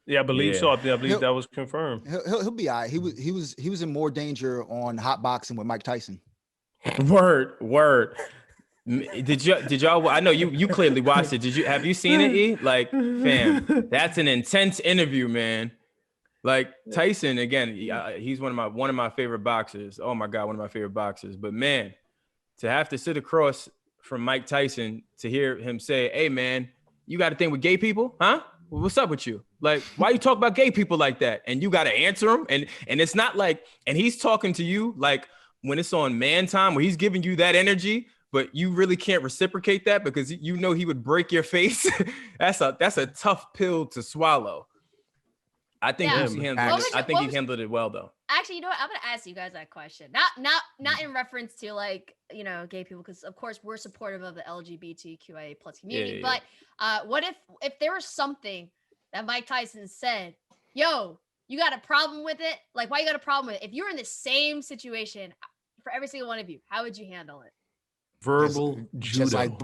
Yeah, I believe so. I believe that was confirmed.
He'll be all right. He was in more danger on hot boxing with Mike Tyson.
Word. Did y'all? I know you clearly watched it. Have you seen it? E? Like, fam, that's an intense interview, man. Like Tyson, again, he's one of my favorite boxers. Oh my God, one of my favorite boxers. But man, to have to sit across from Mike Tyson to hear him say, "Hey man, you got a thing with gay people, huh? What's up with you? Like, why you talk about gay people like that?" And you got to answer him, and it's not like, and he's talking to you like when it's on man time, where he's giving you that energy, but you really can't reciprocate that because he would break your face. That's a tough pill to swallow. I think he handled it well though.
Actually, you know what? I'm gonna ask you guys that question. Not in reference to like, gay people, because of course we're supportive of the LGBTQIA plus community. Yeah. But what if there was something that Mike Tyson said, yo, you got a problem with it? Like, why you got a problem with it? If you were in the same situation for every single one of you, how would you handle it?
Verbal judo.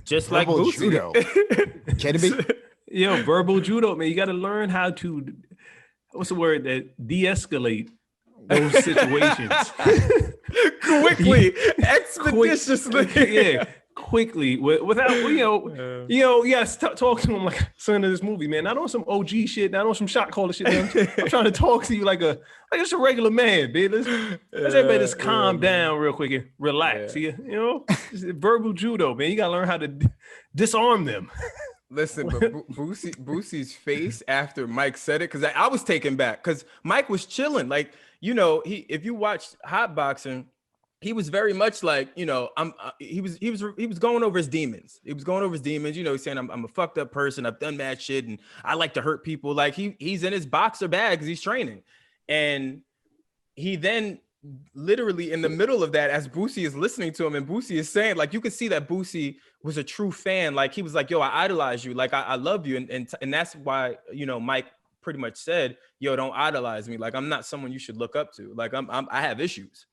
Just like judo.
Can it be?
Verbal judo, man. You got to learn how to, what's the word, that de-escalate those situations.
Quickly, expeditiously.
Quickly, without, talk to him like son of this movie, man. Not on some OG shit, not on some shot caller shit. I'm trying to talk to you like just a regular man, man. Let's everybody just calm down real quick and relax. Yeah. Verbal judo, man. You gotta learn how to disarm them.
Listen, but Boosie's face after Mike said it, because I was taken back, because Mike was chilling. Like, if you watched hot boxing, he was very much like, he was going over his demons. He was going over his demons, he's saying, I'm a fucked up person. I've done mad shit and I like to hurt people. Like he's in his boxer bag because he's training. And he then literally in the middle of that, as Boosie is listening to him and Boosie is saying, like, you could see that Boosie was a true fan. Like he was like, yo, I idolize you. Like I love you. And that's why, Mike pretty much said, yo, don't idolize me. Like, I'm not someone you should look up to. Like I have issues.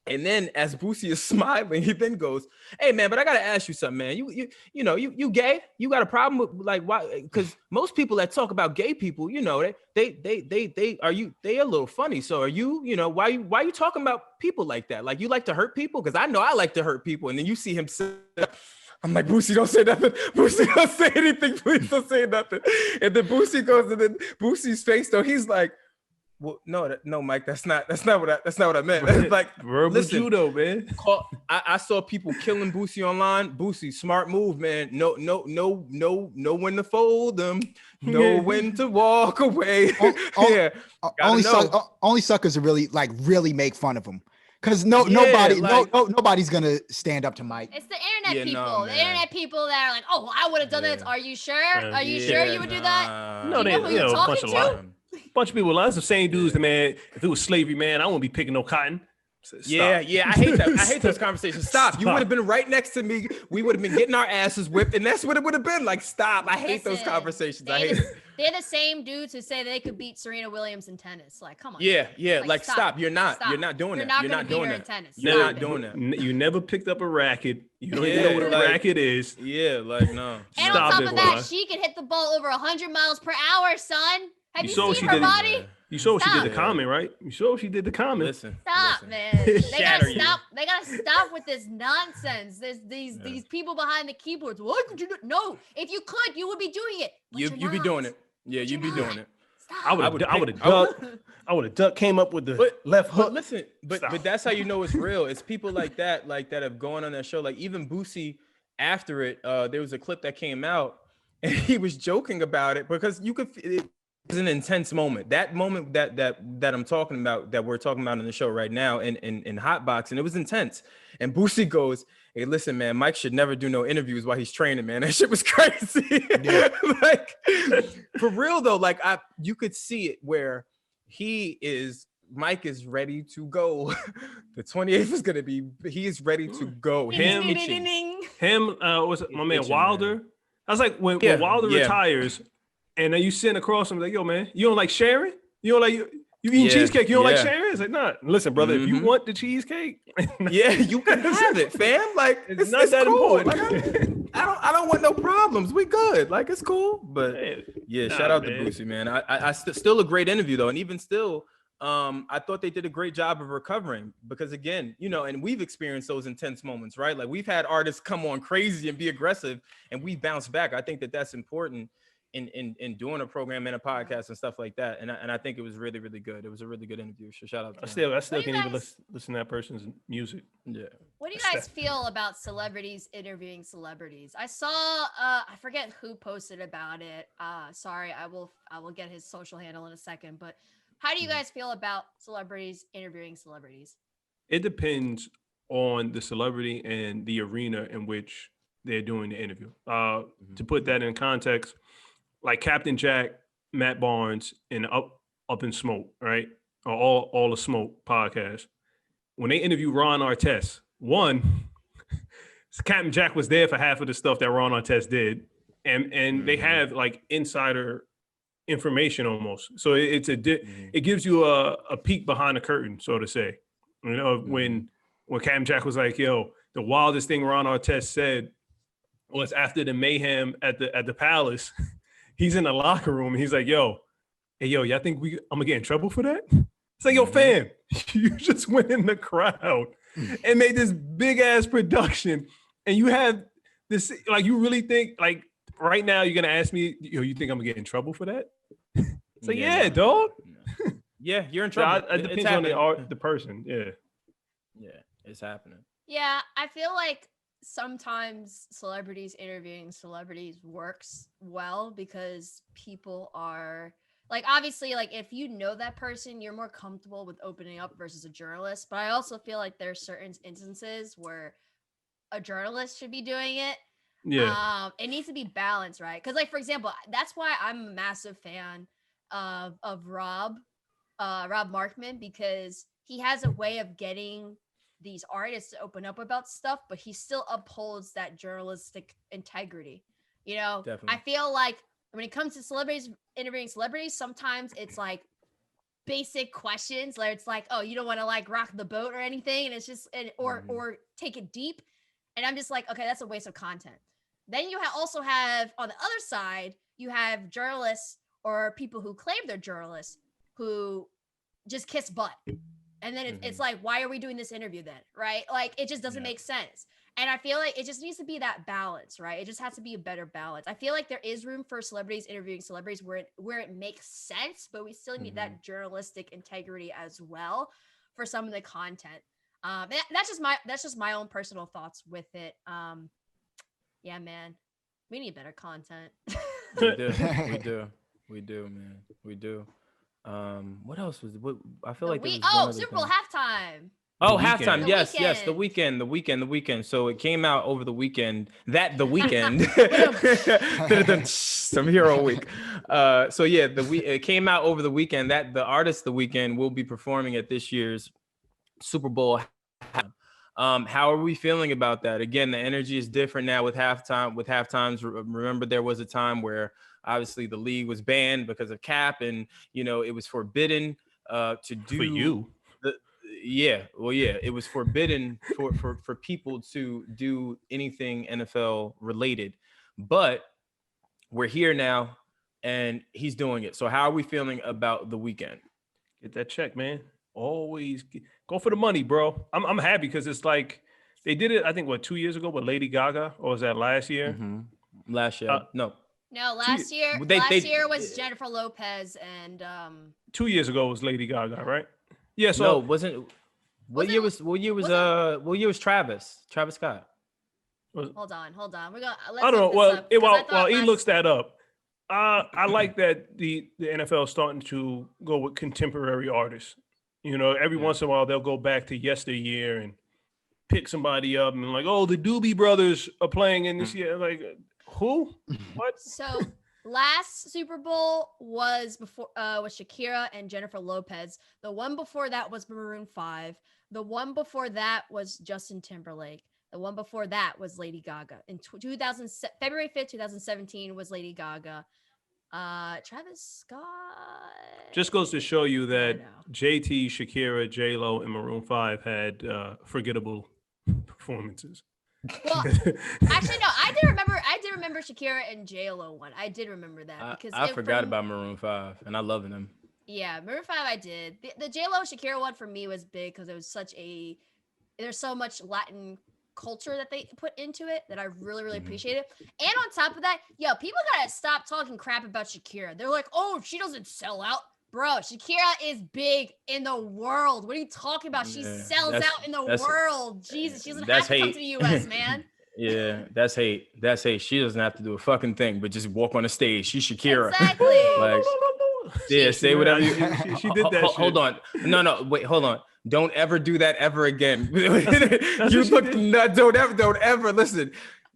And then as Boosie is smiling, he then goes, "Hey man, but I gotta ask you something, man. You gay? You got a problem with like why? Because most people that talk about gay people, they a little funny. So are you, why you talking about people like that? Like you like to hurt people? Because I know I like to hurt people. And then you see him sit up. I'm like, Boosie, don't say nothing. Boosie, don't say anything. Please don't say nothing. And then Boosie goes, and then Boosie's face though, he's like, well, no, Mike, that's not what I meant. Like,
verbal judo, man.
I saw people killing Boosie online. Boosie, smart move, man. No, when to fold them, know when to walk away.
Only suckers are really make fun of him. Because nobody's gonna stand up to Mike.
It's the internet people. The internet people that are like, oh, I would have done this. Are you sure? Are you sure you would do that?
No,
you know who you're talking to?
Bunch of people, that's the same dudes that, man, if it was slavery, man, I wouldn't be picking no cotton.
Yeah, I hate that. I hate those conversations. Stop. You would have been right next to me. We would have been getting our asses whipped, and that's what it would have been. Like, stop. I hate those conversations. I hate it.
They're the same dudes who say they could beat Serena Williams in tennis. Like, come on.
Yeah. Like stop. You're not doing that. You're not doing that.
Tennis.
You're not doing that.
You never picked up a racket. You don't even know what a racket is.
Yeah, like, no.
And on top of that, she can hit the ball over 100 miles per hour, son. Have you seen her body?
You saw what she did the comment, right? You saw what she did the comment.
Listen.
Man. They gotta stop. They gotta stop with this nonsense. There's these people behind the keyboards. What could you do? No, if you could, you would be doing it.
You'd be doing it. Yeah, you'd be doing it.
Stop.
I would have ducked, came up with the left hook.
But listen, but that's how you know it's real. It's people like that have gone on that show. Like even Boosie, after it, there was a clip that came out, and he was joking about it because you could. It was an intense moment. That moment that I'm talking about, that we're talking about in the show right now, in Hotbox, and it was intense. And Boosie goes, "Hey, listen, man, Mike should never do no interviews while he's training, man. That shit was crazy." Yeah. Like, for real though, like you could see it where Mike is ready to go. The 28th is gonna be. He is ready to go.
Him, was it my man Wilder? Man. I was like, when Wilder retires, and then you sitting across him like, yo, man, you don't like sharing? You don't like you eating cheesecake? You don't like sharing? It's like, nah. Listen, brother, if you want the cheesecake,
you can have it, fam. Like it's not that cool. Important. Like, I don't want no problems. We good. Like it's cool. But shout out to Boosie, man. I still a great interview though, and even still. I thought they did a great job of recovering because again, and we've experienced those intense moments, right? Like we've had artists come on crazy and be aggressive and we bounce back. I think that's important in doing a program and a podcast and stuff like that. And I think it was really, really good. It was a really good interview. So shout out to
I still can't even listen to that person's music.
Yeah.
What do you guys feel about celebrities interviewing celebrities? I saw I forget who posted about it. Sorry, I will get his social handle in a second, but how do you guys feel about celebrities interviewing celebrities?
It depends on the celebrity and the arena in which they're doing the interview. To put that in context, like Captain Jack, Matt Barnes, and Up in Smoke, right? Or all the Smoke podcast. When they interview Ron Artest, Captain Jack was there for half of the stuff that Ron Artest did, and they have like insider information almost. So it gives you a peek behind the curtain, so to say. When Captain Jack was like, yo, the wildest thing Ron Artest said was after the mayhem at the Palace. He's in the locker room and he's like, y'all think I'm gonna get in trouble for that? It's like, yo, fam, you just went in the crowd and made this big ass production, and you have this, like, you really think, like, right now you're gonna ask me, you think I'm gonna get in trouble for that? It's like, dog.
Yeah, you're in trouble.
It depends on the person. Yeah,
it's happening.
Yeah, I feel like sometimes celebrities interviewing celebrities works well because people are like, obviously, like if you know that person, you're more comfortable with opening up versus a journalist. But I also feel like there's certain instances where a journalist should be doing it.
Yeah.
It needs to be balanced, right? Because, like, for example, that's why I'm a massive fan of Rob Markman, because he has a way of getting these artists to open up about stuff, but he still upholds that journalistic integrity.
Definitely.
I feel like when it comes to celebrities interviewing celebrities, sometimes it's like basic questions where it's like, oh, you don't want to like rock the boat or anything, and it's just or take it deep, and I'm just like, okay, that's a waste of content. Then you also have on the other side, you have journalists or people who claim they're journalists who just kiss butt. And then it's like, why are we doing this interview then? Right? Like, it just doesn't make sense. And I feel like it just needs to be that balance, right? It just has to be a better balance. I feel like there is room for celebrities interviewing celebrities where it makes sense, but we still need that journalistic integrity as well for some of the content. That's just my own personal thoughts with it. Yeah, man, we need better content.
We do, man. We do. What else was? What I feel like
Super Bowl halftime.
Oh, halftime. Yes. The weekend. So it came out over the weekend. The weekend. Some hero week. So yeah, it came out over the weekend that the artist The Weeknd will be performing at this year's Super Bowl. How are we feeling about that? Again, the energy is different now with halftime. With halftimes, remember there was a time where obviously the league was banned because of cap, and it was forbidden to do.
For you.
It was forbidden for people to do anything NFL related, but we're here now and he's doing it. So how are we feeling about The Weeknd?
Get that check, man. Always go for the money, bro. I'm happy because it's like they did it, I think 2 years ago with Lady Gaga, or was that last year?
Last year.
No, last year year was Jennifer Lopez, and
2 years ago was Lady Gaga, right? Yeah, so
no, wasn't. What year was Travis Scott?
Hold on. We're gonna.
I don't know. While he looks that up, I like that the NFL is starting to go with contemporary artists. Every once in a while they'll go back to yesteryear and pick somebody up and like, oh, the Doobie Brothers are playing in this year. Like, who? What?
So last Super Bowl was Shakira and Jennifer Lopez. The one before that was Maroon 5. The one before that was Justin Timberlake. The one before that was Lady Gaga. In February 5th, 2017 was Lady Gaga. Travis Scott.
Just goes to show you that JT, Shakira, J-Lo, and Maroon 5 had forgettable performances.
Well, actually, no. I did remember Shakira and J-Lo one. I did remember that because
I forgot about Maroon 5, and I love them.
Yeah, Maroon 5 I did. The J-Lo Shakira one for me was big because it was there's so much Latin culture that they put into it that I really, really appreciate it. And on top of that, people gotta stop talking crap about Shakira. They're like, oh, she doesn't sell out. Bro, Shakira is big in the world. What are you talking about? She sells out in the world. Jesus, she doesn't have to come to the U.S., man.
Yeah, that's hate. She doesn't have to do a fucking thing, but just walk on the stage. She's Shakira.
Exactly.
Like, say whatever.
She did that.
Hold on. No, wait, hold on. Don't ever do that ever again. Don't ever listen.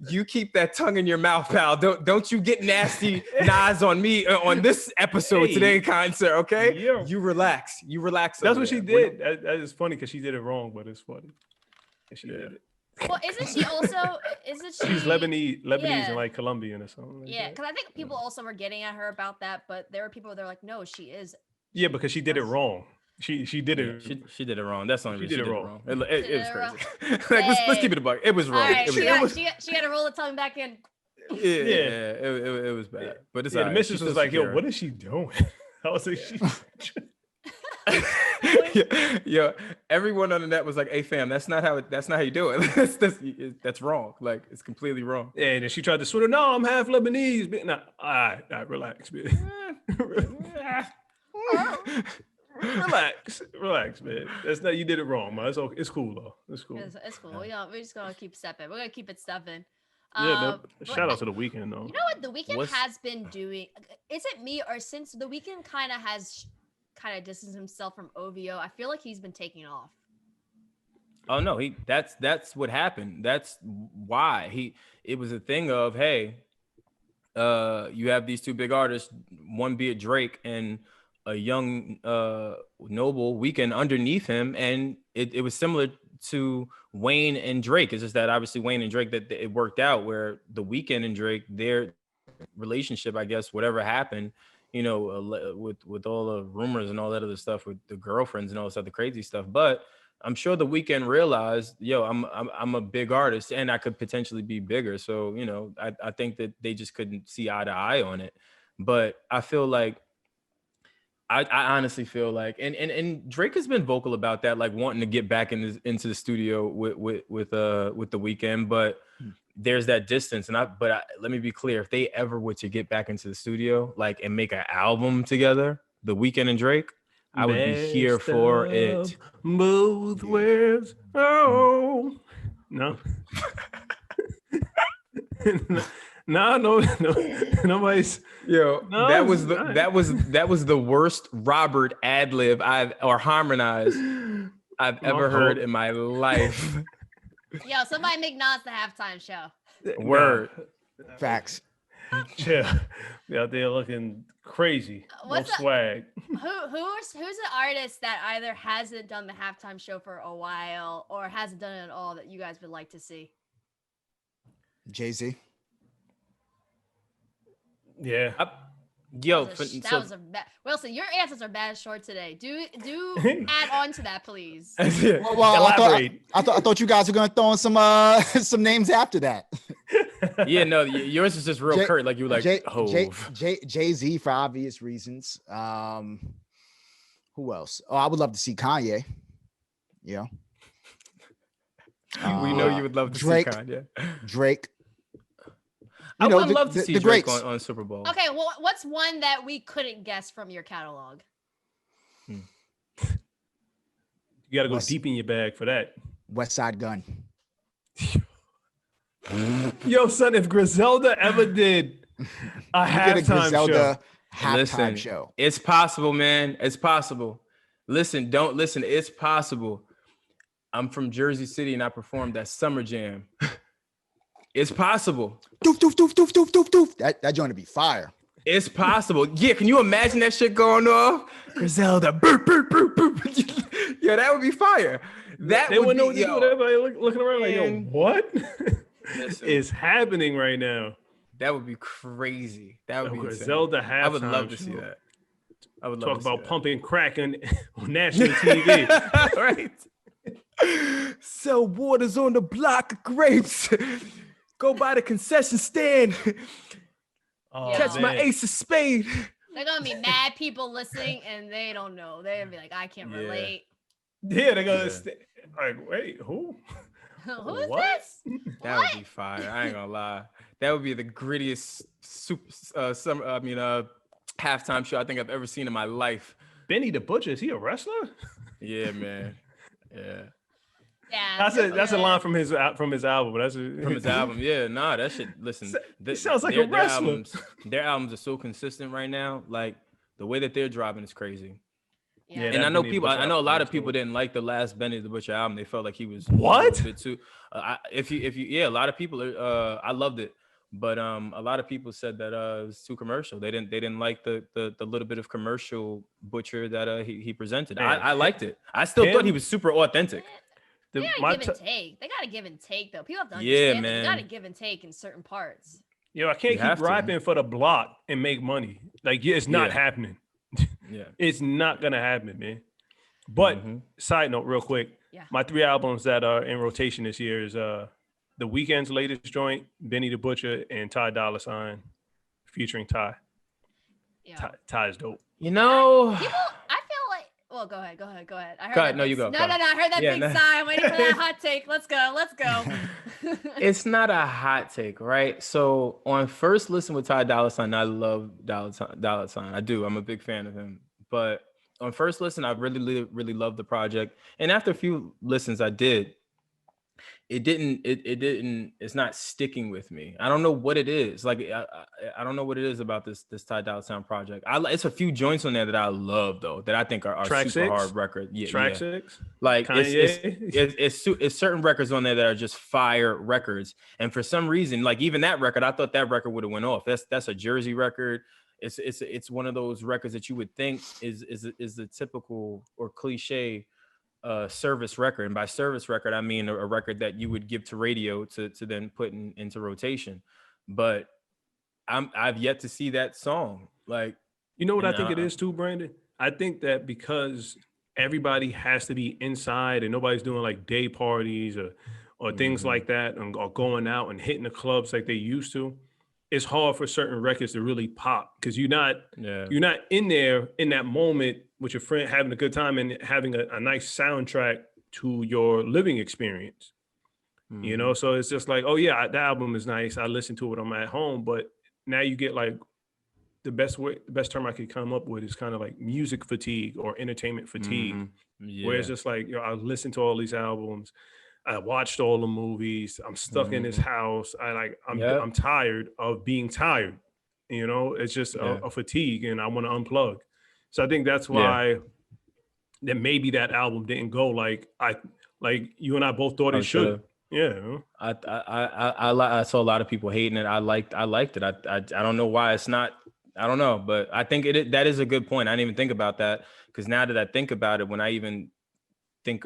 You keep that tongue in your mouth, pal. Don't you get nasty Nas on me on this episode today, kind sir. Okay, you relax. That's
what she did. That is funny because she did it wrong, but it's funny. She did it.
Well, isn't she also? She's
Lebanese and like Colombian or something. Like
because I think people also were getting at her about that, but there were people that are like, no, she is.
Yeah, because she did it wrong. She did it.
She did it wrong. That's the only reason
she did it wrong.
It was crazy. Let's keep it a buck. It was wrong.
All right, she got to roll the tongue back in.
Yeah. It was bad. But it's
the missus was like, yo, what is she doing? I was like,
Yo, everyone on the net was like, "Hey, fam, that's not how you do it. That's wrong. Like, it's completely wrong."
Yeah, and then she tried to swear, "No, I'm half Lebanese." Nah, all right, relax, man. Relax, man. That's not. You did it wrong, man. It's okay. It's cool though. It's cool.
It's cool. We're just gonna keep stepping. We're gonna keep it stepping.
Yeah, shout out to The Weeknd though.
You know what The Weeknd has been doing? Is it me or since The Weeknd kind of distanced himself from OVO? I feel like he's been taking off.
Oh no, that's what happened. That's why it was a thing of, hey, you have these two big artists, one be it Drake and a young noble Weeknd underneath him, and it was similar to Wayne and Drake. It's just that obviously Wayne and Drake that it worked out where The Weeknd and Drake, their relationship, I guess, whatever happened, with all the rumors and all that other stuff with the girlfriends and all this other crazy stuff. But I'm sure the Weeknd realized, I'm a big artist and I could potentially be bigger. So, I think that they just couldn't see eye to eye on it. But I feel like, I honestly feel like, and Drake has been vocal about that, like wanting to get back into the studio with the Weeknd, but there's that distance. But let me be clear, if they ever were to get back into the studio, like, and make an album together, the Weeknd and Drake, I would be here for it.
Both worlds. Oh no. No, nobody's.
That was the worst Robert ad-lib harmonized I've ever heard in my life.
Yo, somebody make Nas the halftime show.
Word.
Facts.
Yeah, be out there looking crazy.
What's
no swag.
Who's an artist that either hasn't done the halftime show for a while or hasn't done it at all that you guys would like to see?
Jay-Z.
Yeah.
Wylson, your answers are bad short today. Do add on to that, please.
Well,
Elaborate.
I thought you guys were gonna throw in some names after that.
Yeah, no, yours is just real curt, like you were like
Jay-Z for obvious reasons. Who else? Oh, I would love to see Kanye. Yeah.
We know you would love to
Drake,
see Kanye.
Drake.
I would love to see Drake on Super Bowl.
Okay, well, what's one that we couldn't guess from your catalog?
You got to go deep in your bag for that.
West Side Gun.
Yo, son, if Griselda ever did a halftime
show.
It's possible, man. It's possible. Listen, it's possible. I'm from Jersey City and I performed at Summer Jam. It's possible.
Doof, doof, doof, doof, doof, doof, doof. That joint to be fire.
It's possible. Yeah, can you imagine that shit going off? Griselda, burp, burp, burp, burp. Yeah, that would be fire.
They wouldn't know what to do. Everybody looking around like, yo, what is happening right now?
That would be crazy. That would be
Griselda halftime.
I would love to see that. I would love
talk about pumping crack on national TV.
Right. Sell waters on the block of grapes. Go by the concession stand. Catch my ace of spade.
They're gonna be mad people listening, and they don't know. They're gonna be like, I can't relate.
Yeah, they're gonna like, wait, who?
Who is this?
That would be fire. I ain't gonna lie. That would be the grittiest halftime show I think I've ever seen in my life.
Benny the Butcher, is he a wrestler?
Yeah, man. Yeah.
Yeah,
that's a line from his album.
From his album. Yeah, nah, that shit. Listen,
he sounds like a wrestler.
Their albums are so consistent right now. Like the way that they're dropping is crazy.
Yeah.
And I know a lot of people didn't like the last Benny the Butcher album. They felt like he was
what?
A bit too. A lot of people. I loved it, but a lot of people said that it was too commercial. They didn't like the little bit of commercial Butcher that he presented. I liked it. I still thought he was super authentic.
They gotta give and take. They gotta give and take, though. People have to understand that you gotta give and take in certain parts.
Yo, I can't keep rapping for the block and make money. Like, it's not happening.
Yeah,
it's not gonna happen, man. But side note, real quick, my 3 albums that are in rotation this year is The Weeknd's latest joint, Benny the Butcher, and Ty Dolla $ign featuring Ty.
Yeah.
Ty is dope.
You know,
I feel like. Well, go ahead. I heard
no, you go.
No. I heard that big sigh. I'm waiting for that hot take. Let's go.
It's not a hot take, right? So on first listen with Ty Dolla $ign, I love Dolla $ign. I do. I'm a big fan of him. But on first listen, I really loved the project. And after a few listens, I did. It's not sticking with me. I don't know what it is. Like, I don't know what it is about this Ty Dolla $ign project. It's a few joints on there that I love, though, that I think are super 6? Hard record. Yeah,
Track 6?
Like, it's certain records on there that are just fire records. And for some reason, like even that record, I thought that record would have went off. That's a Jersey record. It's one of those records that you would think is the typical or cliche service record, and by service record I mean a record that you would give to radio to then put into rotation. But I've yet to see that song. Like,
You know what
And,
I think it is too, Brandon? I think that because everybody has to be inside and nobody's doing like day parties or things like that or going out and hitting the clubs like they used to, it's hard for certain records to really pop because you're not in there in that moment with your friend having a good time and having a nice soundtrack to your living experience. You know, so it's just like, oh yeah, the album is nice. I listen to it when I'm at home, but now you get like the best term I could come up with is kind of like music fatigue or entertainment fatigue, where it's just like, I listened to all these albums, I watched all the movies, I'm stuck in this house, I'm tired of being tired. You know, it's just a fatigue, and I want to unplug. So I think that's why that maybe that album didn't go like you and I both thought it should. Yeah,
I saw a lot of people hating it. I liked it. I don't know why it's not. I don't know, but I think that is a good point. I didn't even think about that because now that I think about it, when I even think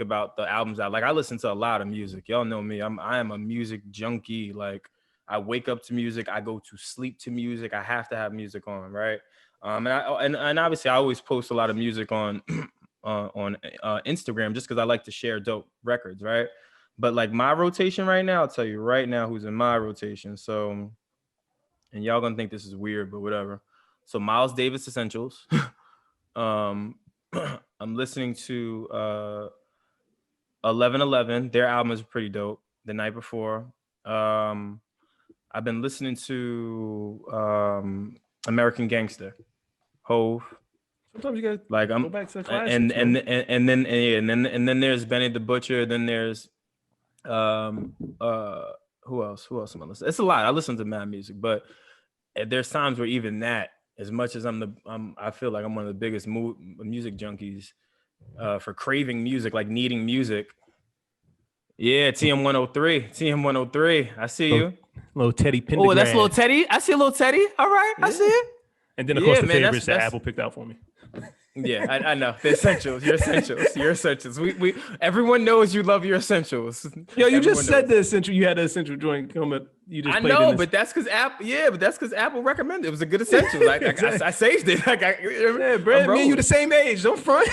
about the albums I listen to a lot of music. Y'all know me. I am a music junkie. Like I wake up to music. I go to sleep to music. I have to have music on, right? And obviously I always post a lot of music on Instagram just because I like to share dope records, right? But like my rotation right now, I'll tell you right now who's in my rotation. So, and y'all gonna think this is weird, but whatever. So Miles Davis Essentials. I'm listening to 1111. Their album is pretty dope. The Night Before. I've been listening to American Gangster, Hove.
Sometimes you gotta
like
go back to the classics,
and then there's Benny the Butcher. Then there's who else am I listening? It's a lot. I listen to mad music, but there's times where even that, as much as I feel like I'm one of the biggest music junkies for craving music, like needing music. Yeah, TM103. I see you.
Little Teddy Pendergrass.
Oh, that's little Teddy. I see a little Teddy. All right, I see it.
And then of course the favorites that Apple picked out for me.
Yeah, I know. The essentials. Your essentials. We everyone knows you love your essentials.
Yo, you just said the essential. You had an essential joint coming. You just
I know, but that's because Apple. Yeah, but that's because Apple recommended it. Was a good essential. Like I saved it. Like
Brad, me and you the same age. Don't front.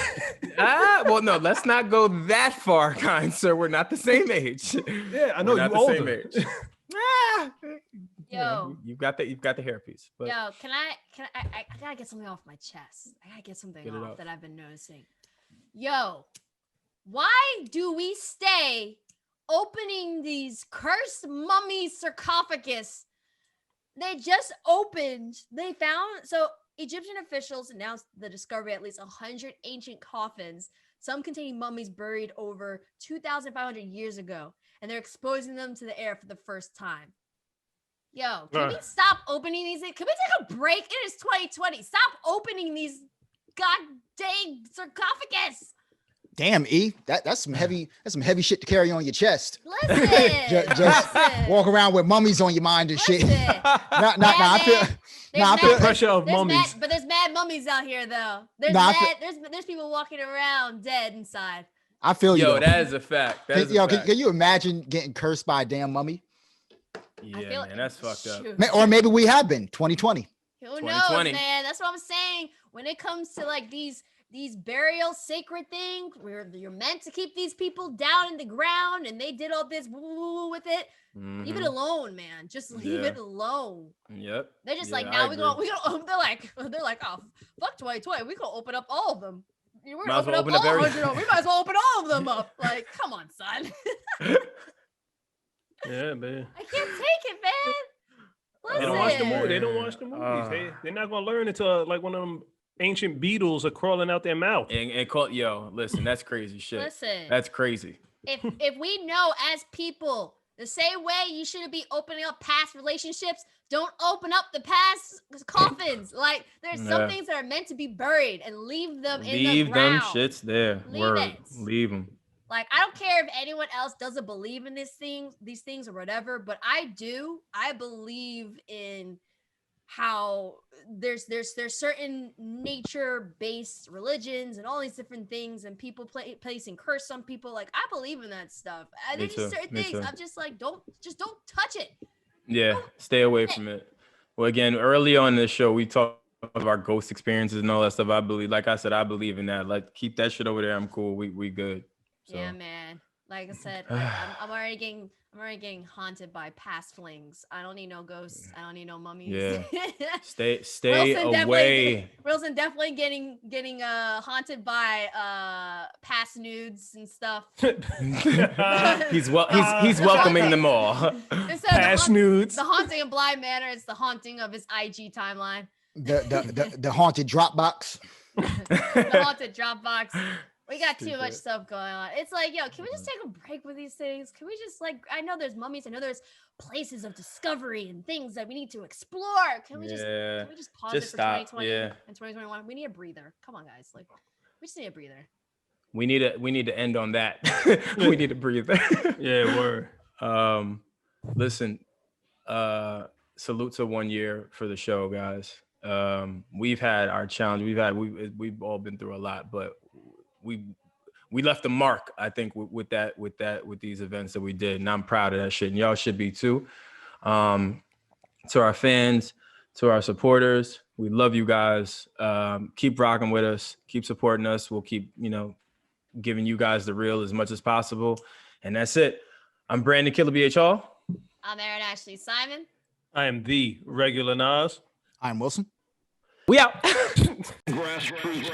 Well, no, let's not go that far, kind sir. We're not the same age.
Yeah, I know you're older. Same age.
Yo,
you've got the hairpiece. But
yo, can I gotta get something off my chest. I gotta get something off that I've been noticing. Yo, why do we stay opening these cursed mummy sarcophagus? They just opened. They found Egyptian officials announced the discovery of at least 100 ancient coffins, some containing mummies buried over 2,500 years ago, and they're exposing them to the air for the first time. Yo, can we stop opening these things? Can we take a break? It is 2020. Stop opening these god dang sarcophagus.
Damn, E, that's some heavy shit to carry on your chest.
Listen,
just walk around with mummies on your mind and shit. I feel
pressure of mummies.
But there's mad mummies out here though. There's people walking around dead inside.
I feel you.
Yo, that is a fact.
Can you imagine getting cursed by a damn mummy?
Yeah, man, that's fucked up.
Or maybe we have been 2020.
Who knows, man? That's what I'm saying. When it comes to like these burial sacred things, where you're meant to keep these people down in the ground, and they did all this with it. Leave it alone, man. Just leave it alone.
Yep.
They're just like, now we gonna. They're like, oh, fuck 2020. We gonna open up all of them. We're gonna open up all 100 of them. We might as well open all of them up. Like, come on, son.
Yeah, man.
I can't take it, man. Listen.
They don't watch the movies. They're not gonna learn until like one of them ancient beetles are crawling out their mouth.
Listen, that's crazy shit.
Listen,
that's crazy.
If we know as people the same way you shouldn't be opening up past relationships, don't open up the past coffins. Like there's some things that are meant to be buried and leave them in the ground.
Leave them shits there. Leave them.
Like, I don't care if anyone else doesn't believe in these things or whatever, but I do. I believe in how there's certain nature-based religions and all these different things, and people placing curse on people. Like, I believe in that stuff. There's just certain things I'm just like, don't touch it.
Yeah, stay away from it. Well, again, early on in the show, we talked of our ghost experiences and all that stuff. I believe, like I said, I believe in that. Like, keep that shit over there. I'm cool. We good. So.
Yeah, man. Like I said, I'm already getting haunted by past flings. I don't need no ghosts. I don't need no mummies.
Yeah. Stay away.
Wilson definitely getting haunted by past nudes and stuff.
He's welcoming them all.
Past nudes.
The haunting in Blind Manor is the haunting of his IG timeline.
The haunted Dropbox.
The haunted Dropbox. We got too much stuff going on. It's like, yo, can we just take a break with these things? Can we just, like, I know there's mummies. I know there's places of discovery and things that we need to explore. Can we just pause it for 2020 and 2021? We need a breather. Come on, guys. Like, we just need a breather.
We need to end on that. We need a breather.
Yeah, word.
Listen, salute to 1 year for the show, guys. We've had our challenge. We've all been through a lot, but we left a mark, I think, with these events that we did, and I'm proud of that shit, and y'all should be too. To our fans, to our supporters, we love you guys. Keep rocking with us, keep supporting us. We'll keep, giving you guys the real as much as possible, and that's it. I'm Brandon Killabh Hall.
I'm Erin Ashley Simon.
I am the regular Nas.
I'm Wylson.
We out.
Grassroots.